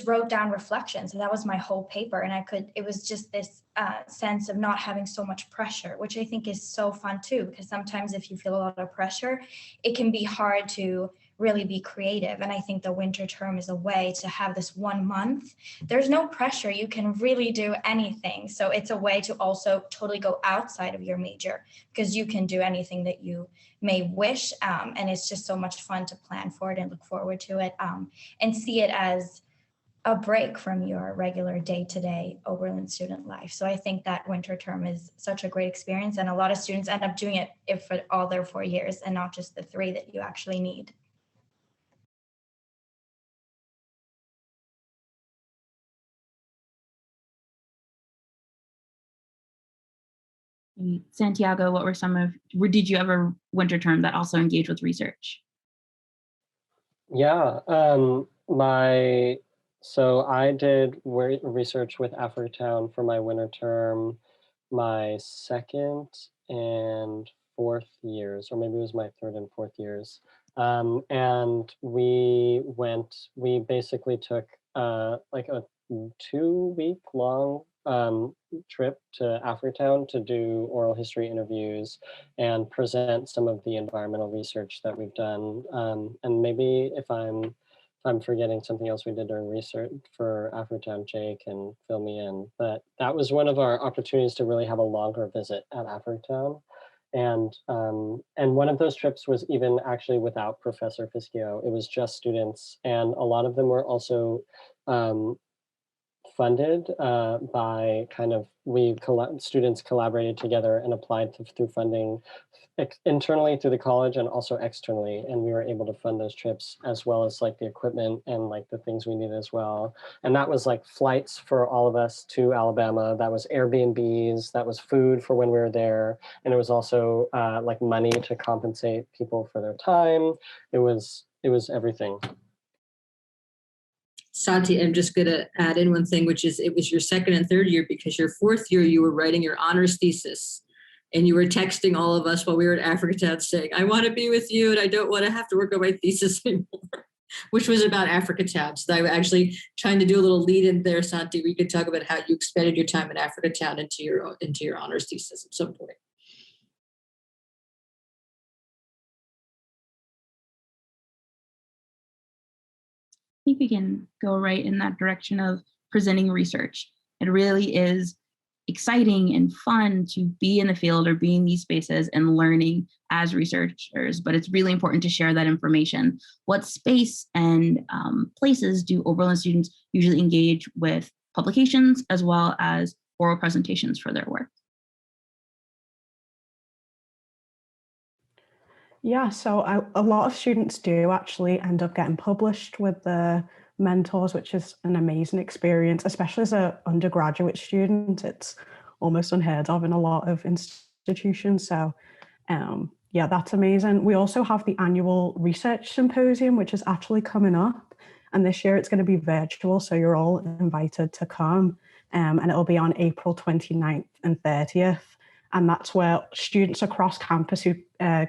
wrote down reflections, and that was my whole paper. And it was just this sense of not having so much pressure, which I think is so fun too, because sometimes if you feel a lot of pressure, it can be hard to really be creative. And I think the winter term is a way to have this 1 month. There's no pressure. You can really do anything. So it's a way to also totally go outside of your major, because you can do anything that you may wish. And it's just so much fun to plan for it and look forward to it and see it as a break from your regular day-to-day Oberlin student life. So I think that winter term is such a great experience, and a lot of students end up doing it for all their 4 years and not just the 3 that you actually need. Santiago, did you ever winter term that also engage with research? Yeah, so I did research with Africatown for my winter term, my 2nd and 4th years, or maybe it was my 3rd and 4th years. And we basically took like a 2-week long trip to Africatown to do oral history interviews and present some of the environmental research that we've done. And maybe if I'm forgetting something else we did during research for Africatown, Jay can fill me in. But that was one of our opportunities to really have a longer visit at Africatown. And one of those trips was even actually without Professor Fischio. It was just students, and a lot of them were also funded by kind of, students collaborated together and applied through funding internally through the college and also externally, and we were able to fund those trips as well as like the equipment and like the things we needed as well. And that was like flights for all of us to Alabama, that was Airbnbs, that was food for when we were there, and it was also like money to compensate people for their time. It was everything. Santi, I'm just going to add in one thing, which is it was your second and third year, because your fourth year you were writing your honors thesis and you were texting all of us while we were at Africatown saying, I want to be with you and I don't want to have to work on my thesis anymore, which was about Africatown. So I was actually trying to do a little lead in there, Santi, where you could talk about how you expended your time at Africatown into your honors thesis at some point. I think we can go right in that direction of presenting research. It really is exciting and fun to be in the field or be in these spaces and learning as researchers, but it's really important to share that information. What space and places do Oberlin students usually engage with publications as well as oral presentations for their work? Yeah, so a lot of students do actually end up getting published with the mentors, which is an amazing experience, especially as an undergraduate student. It's almost unheard of in a lot of institutions. So yeah, that's amazing. We also have the annual research symposium, which is actually coming up. And this year it's going to be virtual, so you're all invited to come. And it'll be on April 29th and 30th. And that's where students across campus who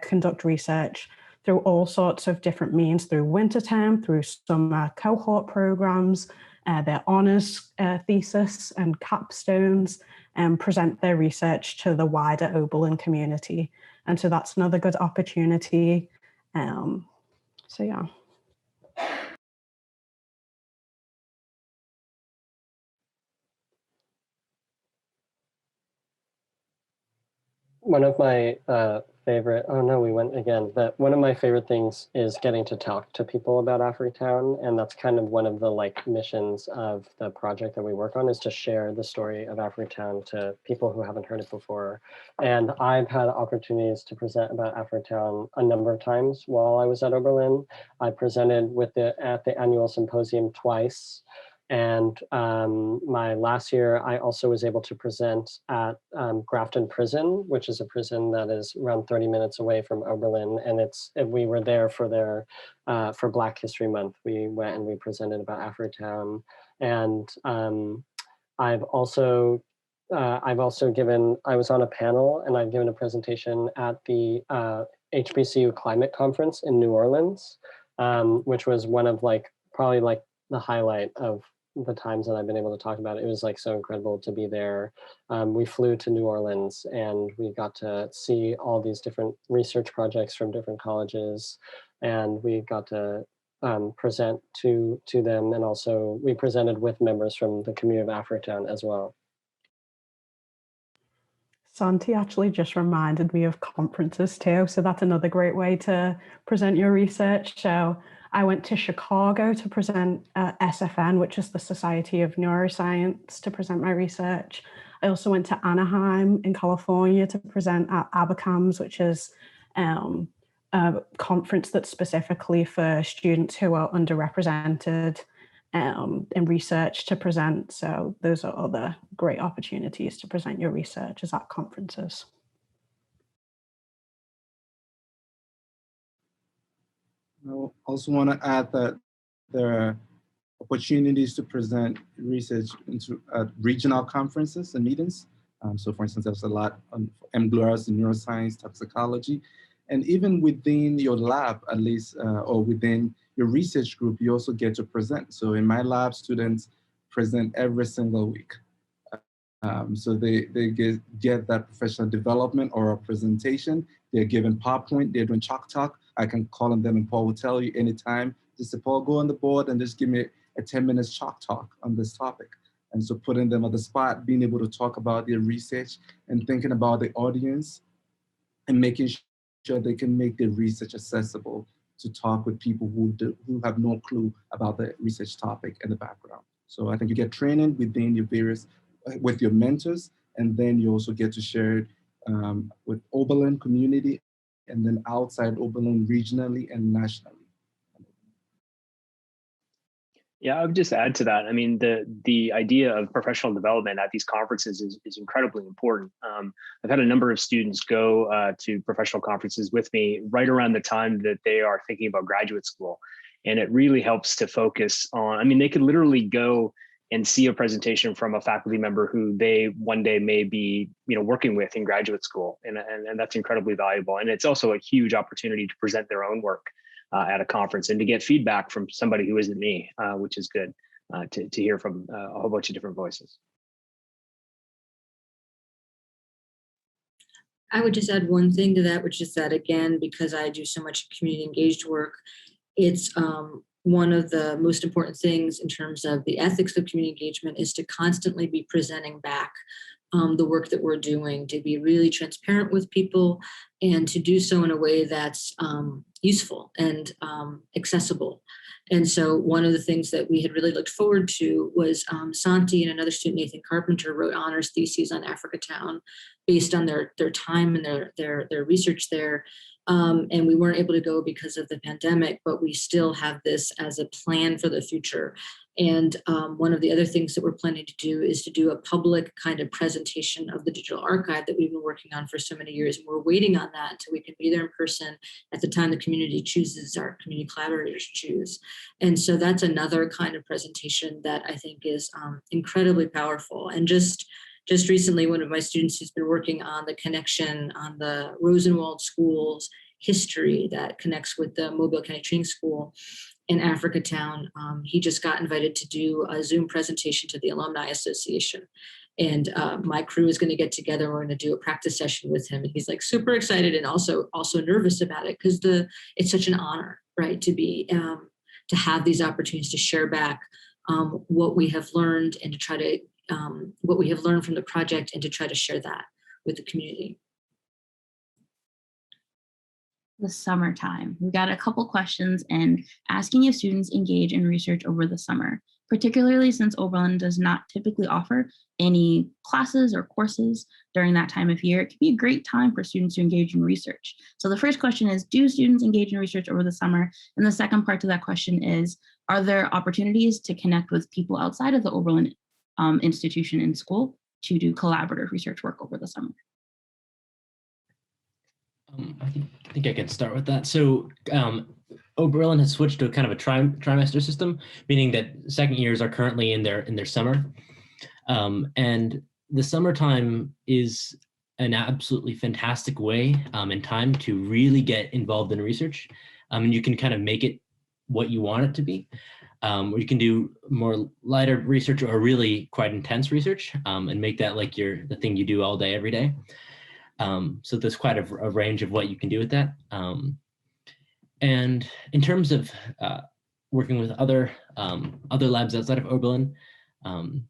conduct research through all sorts of different means, through winter term, through summer cohort programs, their honors thesis and capstones, and present their research to the wider Oberlin community. And so that's another good opportunity. So yeah. One of my favorite, oh no, we went again. But one of my favorite things is getting to talk to people about Africatown. And that's kind of one of the like missions of the project that we work on, is to share the story of Africatown to people who haven't heard it before. And I've had opportunities to present about Africatown a number of times while I was at Oberlin. I presented at the annual symposium twice. And my last year, I also was able to present at Grafton Prison, which is a prison that is around 30 minutes away from Oberlin. And we were there for for Black History Month. We went and we presented about Africatown. And I was on a panel and I've given a presentation at the HBCU Climate Conference in New Orleans, which was one of probably the highlight of the times that I've been able to talk about it. It was like so incredible to be there. We flew to New Orleans and we got to see all these different research projects from different colleges, and we got to present to them, and also we presented with members from the community of Africatown as well. Santi actually just reminded me of conferences too. So that's another great way to present your research. So I went to Chicago to present at SFN, which is the Society of Neuroscience, to present my research. I also went to Anaheim in California to present at ABACAMS, which is a conference that's specifically for students who are underrepresented in research to present. So those are other great opportunities to present your research is at conferences. I also want to add that there are opportunities to present research at regional conferences and meetings. So for instance, there's a lot on MGLURs in neuroscience, toxicology, and even within your lab, at least, or within your research group, you also get to present. So in my lab, students present every single week. So they get that professional development or a presentation. They're given PowerPoint, they're doing chalk talk. I can call on them and Paul will tell you anytime, just say, Paul, go on the board and just give me a 10 minutes chalk talk on this topic. And so putting them on the spot, being able to talk about their research and thinking about the audience and making sure they can make their research accessible to talk with people who have no clue about the research topic and the background. So I think you get training within your with your mentors, and then you also get to share it with Oberlin community, and then outside Oberlin regionally and nationally. Yeah, I would just add to that. I mean, the idea of professional development at these conferences is incredibly important. I've had a number of students go to professional conferences with me right around the time that they are thinking about graduate school. And it really helps to focus on, I mean, they could literally go and see a presentation from a faculty member who they one day may be, working with in graduate school. And that's incredibly valuable. And it's also a huge opportunity to present their own work at a conference and to get feedback from somebody who isn't me, which is good to hear from a whole bunch of different voices. I would just add one thing to that, which is that, again, because I do so much community engaged work, it's one of the most important things in terms of the ethics of community engagement is to constantly be presenting back the work that we're doing, to be really transparent with people and to do so in a way that's useful and accessible. And so one of the things that we had really looked forward to was Santi and another student, Nathan Carpenter, wrote honors theses on Africatown based on their time and their research there. And we weren't able to go because of the pandemic, but we still have this as a plan for the future. And one of the other things that we're planning to do is to do a public kind of presentation of the digital archive that we've been working on for so many years. And we're waiting on that until we can be there in person at the time the community chooses, our community collaborators choose. And so that's another kind of presentation that I think is incredibly powerful. And just recently, one of my students who's been working on the connection on the Rosenwald School's history that connects with the Mobile County Training School in Africatown, he just got invited to do a Zoom presentation to the Alumni Association. And my crew is going to get together. We're going to do a practice session with him. And he's like super excited and also nervous about it because it's such an honor, right, to be to have these opportunities to share back what we have learned and to try to what we have learned from the project and to try to share that with the community. The summertime. We got a couple questions and asking if students engage in research over the summer, particularly since Oberlin does not typically offer any classes or courses during that time of year. It could be a great time for students to engage in research. So the first question is, do students engage in research over the summer? And the second part to that question is, are there opportunities to connect with people outside of the Oberlin institution in school to do collaborative research work over the summer? I think I can start with that. So Oberlin has switched to a kind of a trimester system, meaning that second years are currently in their summer. And the summertime is an absolutely fantastic way and time to really get involved in research. And you can kind of make it what you want it to be. Or you can do more lighter research or really quite intense research and make that like the thing you do all day, every day. So there's quite a range of what you can do with that. And in terms of working with other labs outside of Oberlin,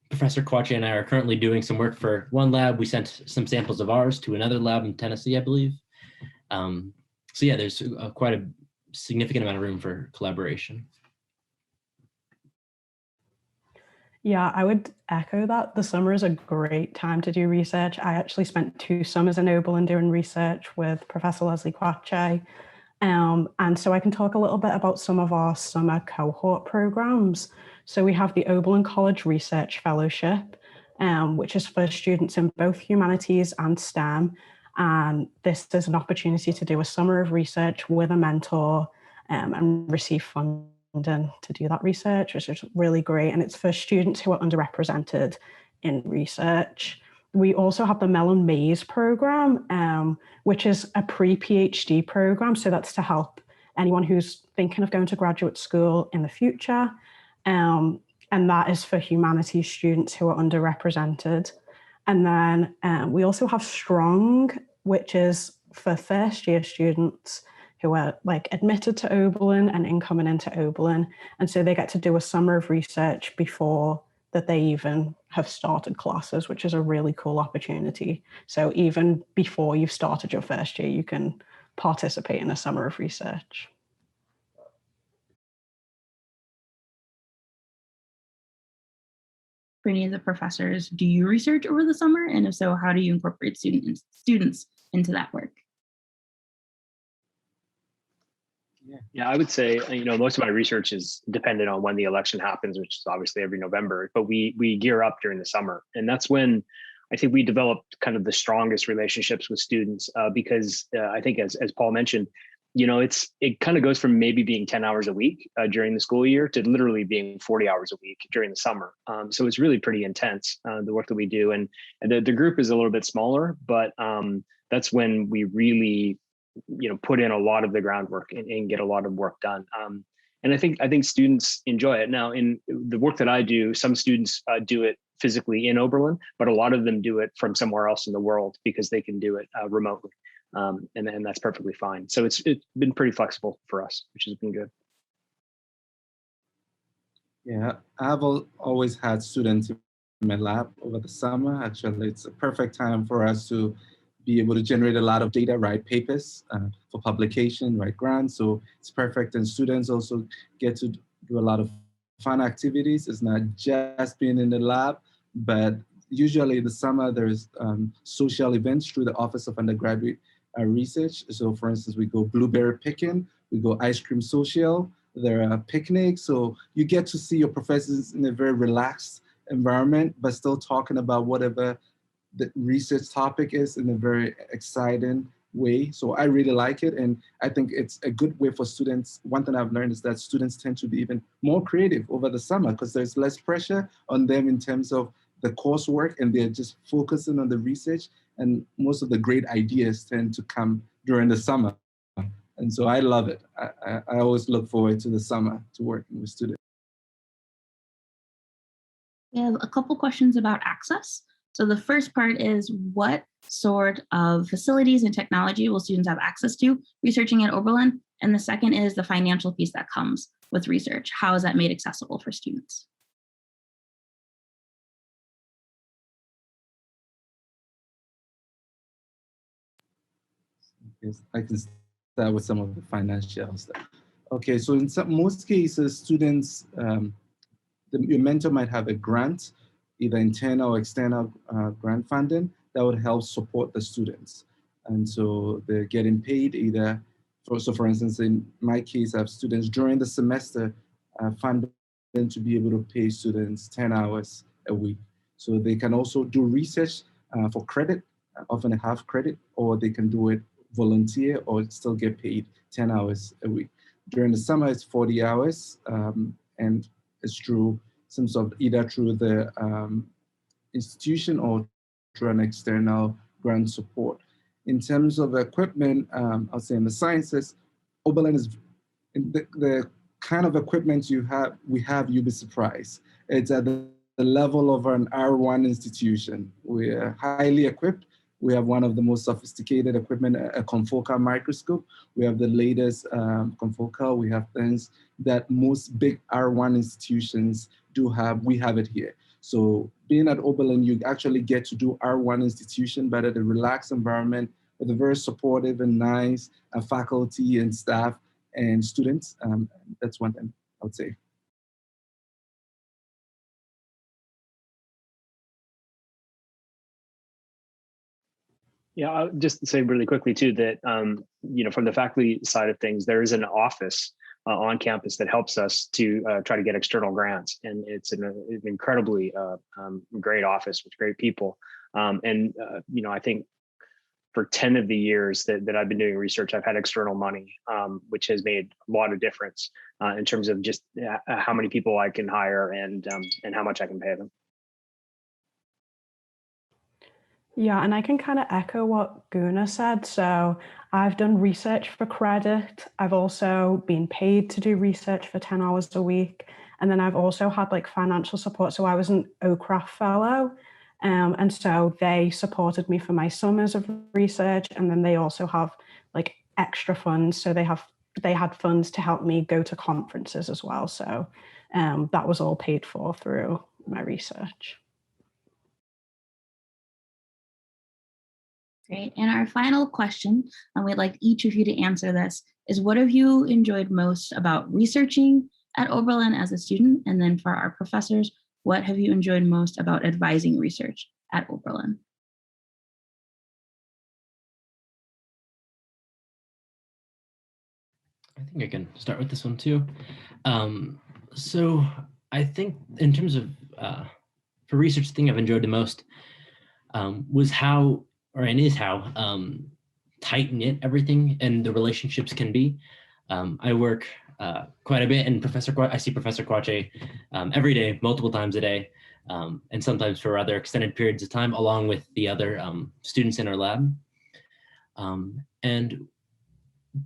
Professor Kwache and I are currently doing some work for one lab. We sent some samples of ours to another lab in Tennessee, I believe. So yeah, there's quite a significant amount of room for collaboration. Yeah, I would echo that. The summer is a great time to do research. I actually spent 2 summers in Oberlin doing research with Professor Leslie Kwache. And so I can talk a little bit about some of our summer cohort programs. So we have the Oberlin College Research Fellowship, which is for students in both humanities and STEM. And this is an opportunity to do a summer of research with a mentor and receive funding to do that research, which is really great. And it's for students who are underrepresented in research. We also have the Mellon Mays program, which is a pre-PhD program. So that's to help anyone who's thinking of going to graduate school in the future. And that is for humanities students who are underrepresented. And then we also have Strong, which is for first year students who are like admitted to Oberlin and incoming into Oberlin. And so they get to do a summer of research before that they even have started classes, which is a really cool opportunity. So even before you've started your first year, you can participate in a summer of research. For any of the professors, do you research over the summer? And if so, how do you incorporate students into that work? Yeah, I would say, most of my research is dependent on when the election happens, which is obviously every November, but we gear up during the summer. And that's when I think we developed kind of the strongest relationships with students because I think as Paul mentioned, it kind of goes from maybe being 10 hours a week during the school year to literally being 40 hours a week during the summer. So it's really pretty intense, the work that we do. And the group is a little bit smaller, but that's when we really put in a lot of the groundwork and get a lot of work done. And I think students enjoy it. Now, in the work that I do, some students do it physically in Oberlin, but a lot of them do it from somewhere else in the world because they can do it remotely. And that's perfectly fine. So it's been pretty flexible for us, which has been good. Yeah, I've always had students in my lab over the summer. Actually, it's a perfect time for us to be able to generate a lot of data, write papers for publication, write grants. So it's perfect. And students also get to do a lot of fun activities. It's not just being in the lab, but usually in the summer, there's social events through the Office of Undergraduate Research. So for instance, we go blueberry picking, we go ice cream social, there are picnics. So you get to see your professors in a very relaxed environment, but still talking about whatever the research topic is in a very exciting way. So I really like it. And I think it's a good way for students. One thing I've learned is that students tend to be even more creative over the summer because there's less pressure on them in terms of the coursework and they're just focusing on the research. And most of the great ideas tend to come during the summer. And so I love it. I always look forward to the summer to working with students. We have a couple questions about access. So the first part is, what sort of facilities and technology will students have access to researching at Oberlin? And the second is the financial piece that comes with research. How is that made accessible for students? Yes, I can start with some of the financial stuff. Okay, so in most cases, students, your mentor might have a grant, either internal or external grant funding that would help support the students. And so they're getting paid either, for instance, in my case, I have students during the semester funding to be able to pay students 10 hours a week. So they can also do research for credit, often a half credit, or they can do it volunteer or still get paid 10 hours a week. During the summer, it's 40 hours, and it's through some sort of either through the institution or through an external grant support. In terms of equipment, I'll say in the sciences, Oberlin is the kind of equipment we have, you'll be surprised. It's at the level of an R1 institution. We're highly equipped. We have one of the most sophisticated equipment, a confocal microscope. We have the latest confocal. We have things that most big R1 institutions do have. We have it here. So being at Oberlin, you actually get to do R1 institution, but at a relaxed environment with a very supportive and nice faculty and staff and students. That's one thing I would say. Yeah, I'll just say really quickly too that from the faculty side of things, there is an office on campus that helps us to try to get external grants, and it's an incredibly great office with great people. I think for 10 of the years that I've been doing research, I've had external money, which has made a lot of difference in terms of just how many people I can hire and how much I can pay them. Yeah, and I can kind of echo what Guna said. So I've done research for credit. I've also been paid to do research for 10 hours a week. And then I've also had like financial support. So I was an OCRAF fellow. And so they supported me for my summers of research. And then they also have like extra funds. So they had funds to help me go to conferences as well. So that was all paid for through my research. Great. And our final question, and we'd like each of you to answer this, is what have you enjoyed most about researching at Oberlin as a student? And then for our professors, what have you enjoyed most about advising research at Oberlin? I think I can start with this one too. So I think in terms of, for research, the thing I've enjoyed the most was how, is how tight-knit everything and the relationships can be. I work quite a bit, and I see Professor Kwache every day, multiple times a day, and sometimes for rather extended periods of time, along with the other students in our lab. And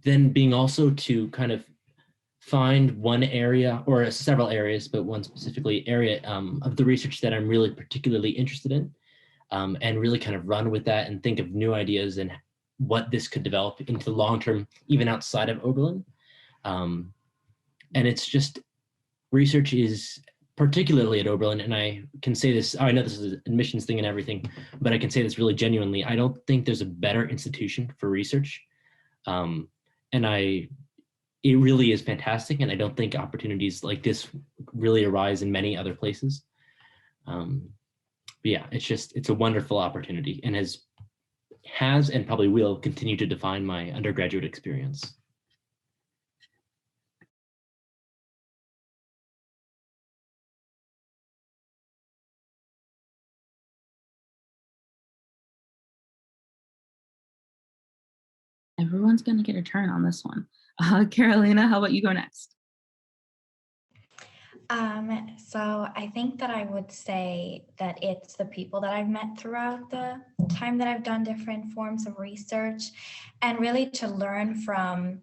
then being also to kind of find one area, or several areas, but one specifically area of the research that I'm really particularly interested in, and really kind of run with that and think of new ideas and what this could develop into the long term, even outside of Oberlin. And it's just, research is, particularly at Oberlin, and I can say this, I know this is an admissions thing and everything, but I can say this really genuinely, I don't think there's a better institution for research. And it really is fantastic, and I don't think opportunities like this really arise in many other places. But yeah, it's a wonderful opportunity, and has and probably will continue to define my undergraduate experience. Everyone's going to get a turn on this one. Carolina, how about you go next? So I think that I would say that it's the people that I've met throughout the time that I've done different forms of research, and really to learn from,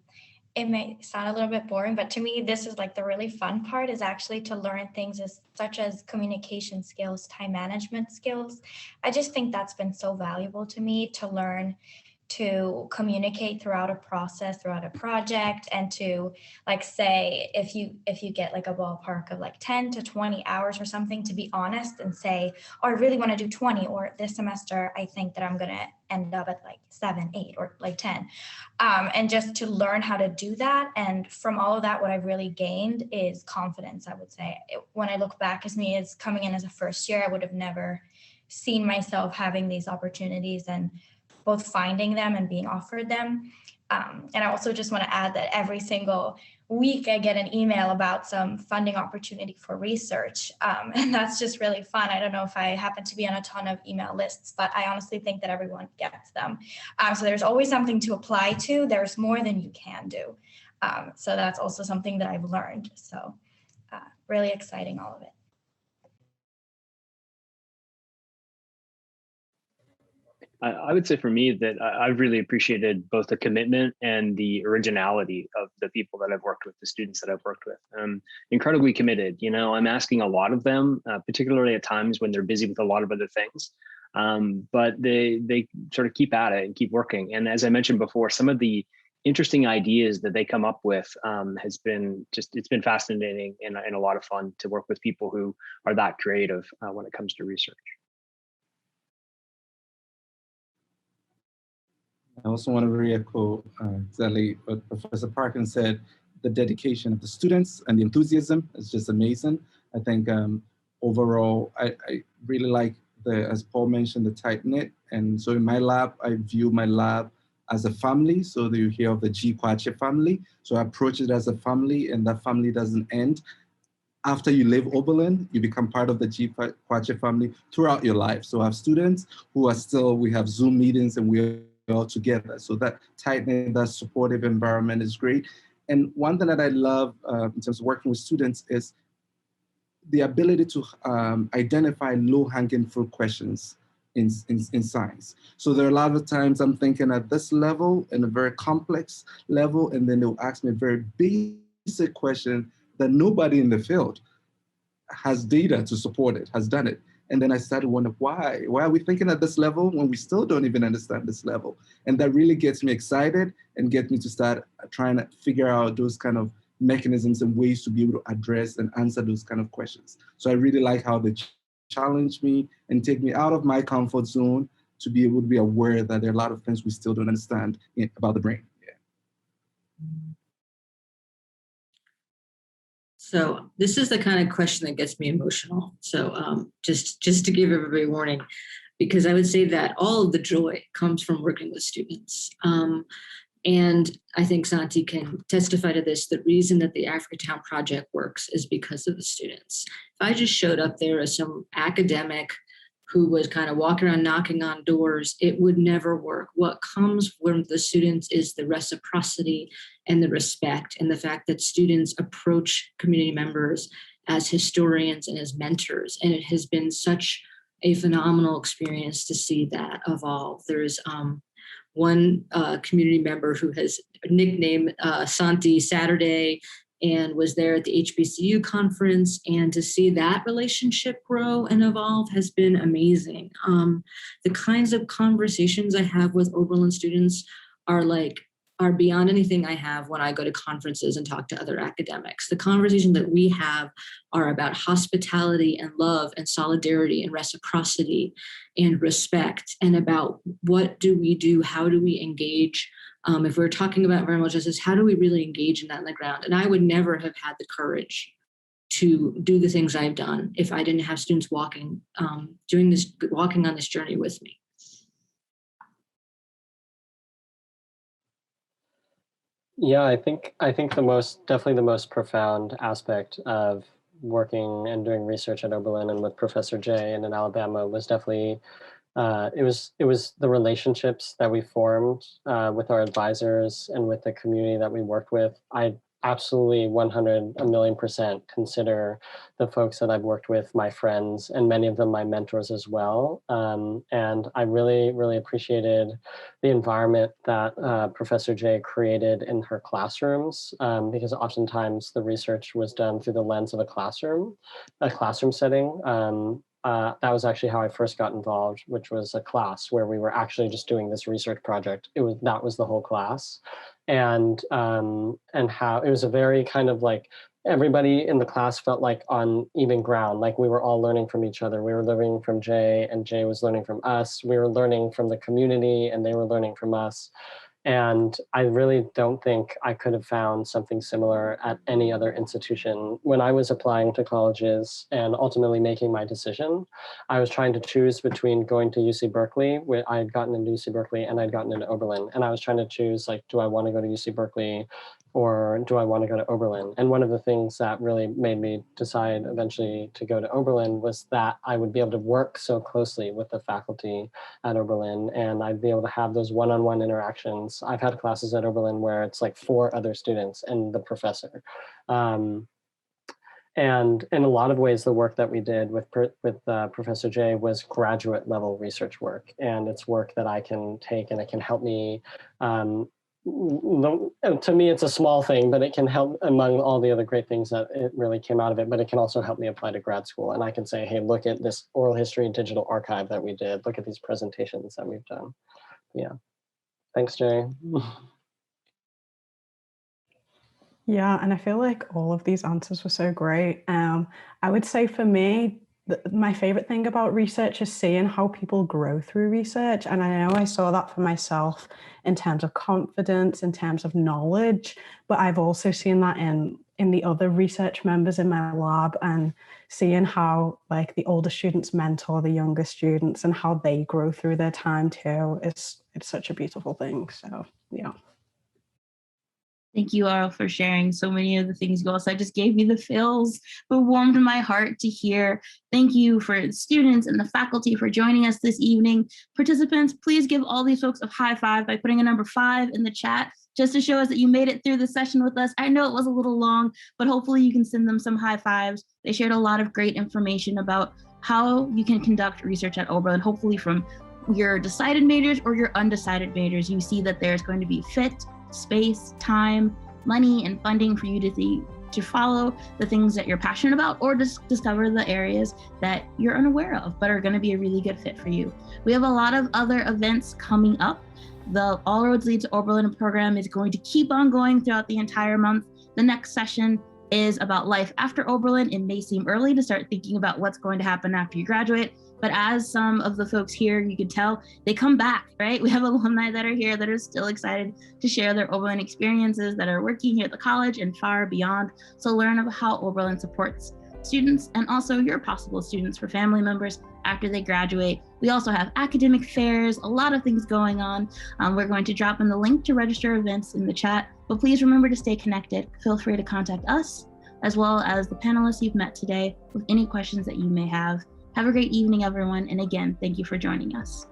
it may sound a little bit boring, but to me, this is like the really fun part, is actually to learn things such as communication skills, time management skills. I just think that's been so valuable to me, to learn to communicate throughout a process, throughout a project, and to, like, say, if you get like a ballpark of like 10 to 20 hours or something, to be honest and say, oh, I really want to do 20, or this semester I think that I'm going to end up at like 7, 8, or like 10. And just to learn how to do that. And from all of that, what I've really gained is confidence, I would say. When I look back as me as coming in as a first year, I would have never seen myself having these opportunities, and both finding them and being offered them. And I also just want to add that every single week I get an email about some funding opportunity for research. And that's just really fun. I don't know if I happen to be on a ton of email lists, but I honestly think that everyone gets them. So there's always something to apply to. There's more than you can do. So that's also something that I've learned. So really exciting, all of it. I would say for me that I've really appreciated both the commitment and the originality of the people that I've worked with, the students that I've worked with. Incredibly committed. You know, I'm asking a lot of them, particularly at times when they're busy with a lot of other things. But they sort of keep at it and keep working. And as I mentioned before, some of the interesting ideas that they come up with has been it's been fascinating and a lot of fun to work with people who are that creative when it comes to research. I also want to re-echo exactly what Professor Parkin said. The dedication of the students and the enthusiasm is just amazing. I think overall, I really like as Paul mentioned, the tight-knit. And so in my lab, I view my lab as a family. So you hear of the G. Kwache family. So I approach it as a family, and that family doesn't end. After you leave Oberlin, you become part of the G. Kwache family throughout your life. So I have students who are still, we have Zoom meetings and we're all together. So that tight-knit, that supportive environment is great. And one thing that I love in terms of working with students is the ability to identify low-hanging fruit questions in science. So there are a lot of times I'm thinking at this level, in a very complex level, and then they'll ask me a very basic question that nobody in the field has data to support it, has done it. And then I started wondering why are we thinking at this level when we still don't even understand this level? And that really gets me excited and gets me to start trying to figure out those kind of mechanisms and ways to be able to address and answer those kind of questions. So I really like how they challenge me and take me out of my comfort zone to be able to be aware that there are a lot of things we still don't understand about the brain. So this is the kind of question that gets me emotional. So just to give everybody a warning, because I would say that all of the joy comes from working with students. And I think Santi can testify to this. The reason that the Africatown Project works is because of the students. If I just showed up there as some academic who was kind of walking around knocking on doors, it would never work. What comes from the students is the reciprocity and the respect, and the fact that students approach community members as historians and as mentors. And it has been such a phenomenal experience to see that evolve. There's one community member who has nicknamed Santi Saturday and was there at the HBCU conference, and to see that relationship grow and evolve has been amazing. The kinds of conversations I have with Oberlin students are beyond anything I have when I go to conferences and talk to other academics. The conversations that we have are about hospitality and love and solidarity and reciprocity and respect, and about what do we do, how do we engage. If we're talking about environmental justice, how do we really engage in that on the ground? And I would never have had the courage to do the things I've done if I didn't have students walking on this journey with me. Yeah, I think definitely the most profound aspect of working and doing research at Oberlin and with Professor Jay and in Alabama was definitely it was the relationships that we formed with our advisors and with the community that we worked with. I absolutely 100,000,000% consider the folks that I've worked with my friends, and many of them my mentors as well. And I really, really appreciated the environment that Professor Jay created in her classrooms, because oftentimes the research was done through the lens of a classroom setting. That was actually how I first got involved, which was a class where we were actually just doing this research project. That was the whole class. And how it was a very kind of like everybody in the class felt like on even ground, like we were all learning from each other. We were learning from Jay, and Jay was learning from us. We were learning from the community, and they were learning from us. And I really don't think I could have found something similar at any other institution. When I was applying to colleges and ultimately making my decision, I was trying to choose between going to UC Berkeley, where I had gotten into UC Berkeley and I'd gotten into Oberlin. And I was trying to choose, like, do I want to go to UC Berkeley or do I want to go to Oberlin? And one of the things that really made me decide eventually to go to Oberlin was that I would be able to work so closely with the faculty at Oberlin, and I'd be able to have those one-on-one interactions. I've had classes at Oberlin where it's like 4 other students and the professor. And in a lot of ways, the work that we did with Professor Jay was graduate level research work, and it's work that I can take and it can help me. To me, it's a small thing, but it can help among all the other great things that it really came out of it. But it can also help me apply to grad school, and I can say, hey, look at this oral history and digital archive that we did. Look at these presentations that we've done. Yeah, thanks, Jay. Yeah, and I feel like all of these answers were so great. I would say for me, my favorite thing about research is seeing how people grow through research. And I know I saw that for myself in terms of confidence, in terms of knowledge, but I've also seen that in the other research members in my lab, and seeing how like the older students mentor the younger students and how they grow through their time too. It's such a beautiful thing. So yeah. Thank you all for sharing so many of the things you all said. Just gave me the feels, but warmed my heart to hear. Thank you for the students and the faculty for joining us this evening. Participants, please give all these folks a high five by putting a number 5 in the chat, just to show us that you made it through the session with us. I know it was a little long, but hopefully you can send them some high fives. They shared a lot of great information about how you can conduct research at Oberlin. Hopefully from your decided majors or your undecided majors, you see that there's going to be fit, space, time, money, and funding for you to follow the things that you're passionate about, or just discover the areas that you're unaware of but are going to be a really good fit for you. We have a lot of other events coming up. The All Roads Lead to Oberlin program is going to keep on going throughout the entire month. The next session is about life after Oberlin. It may seem early to start thinking about what's going to happen after you graduate, but as some of the folks here, you can tell, they come back, right? We have alumni that are here that are still excited to share their Oberlin experiences, that are working here at the college and far beyond. So learn about how Oberlin supports students and also your possible students for family members after they graduate. We also have academic fairs, a lot of things going on. We're going to drop in the link to register events in the chat, but please remember to stay connected. Feel free to contact us as well as the panelists you've met today with any questions that you may have. Have a great evening, everyone. And again, thank you for joining us.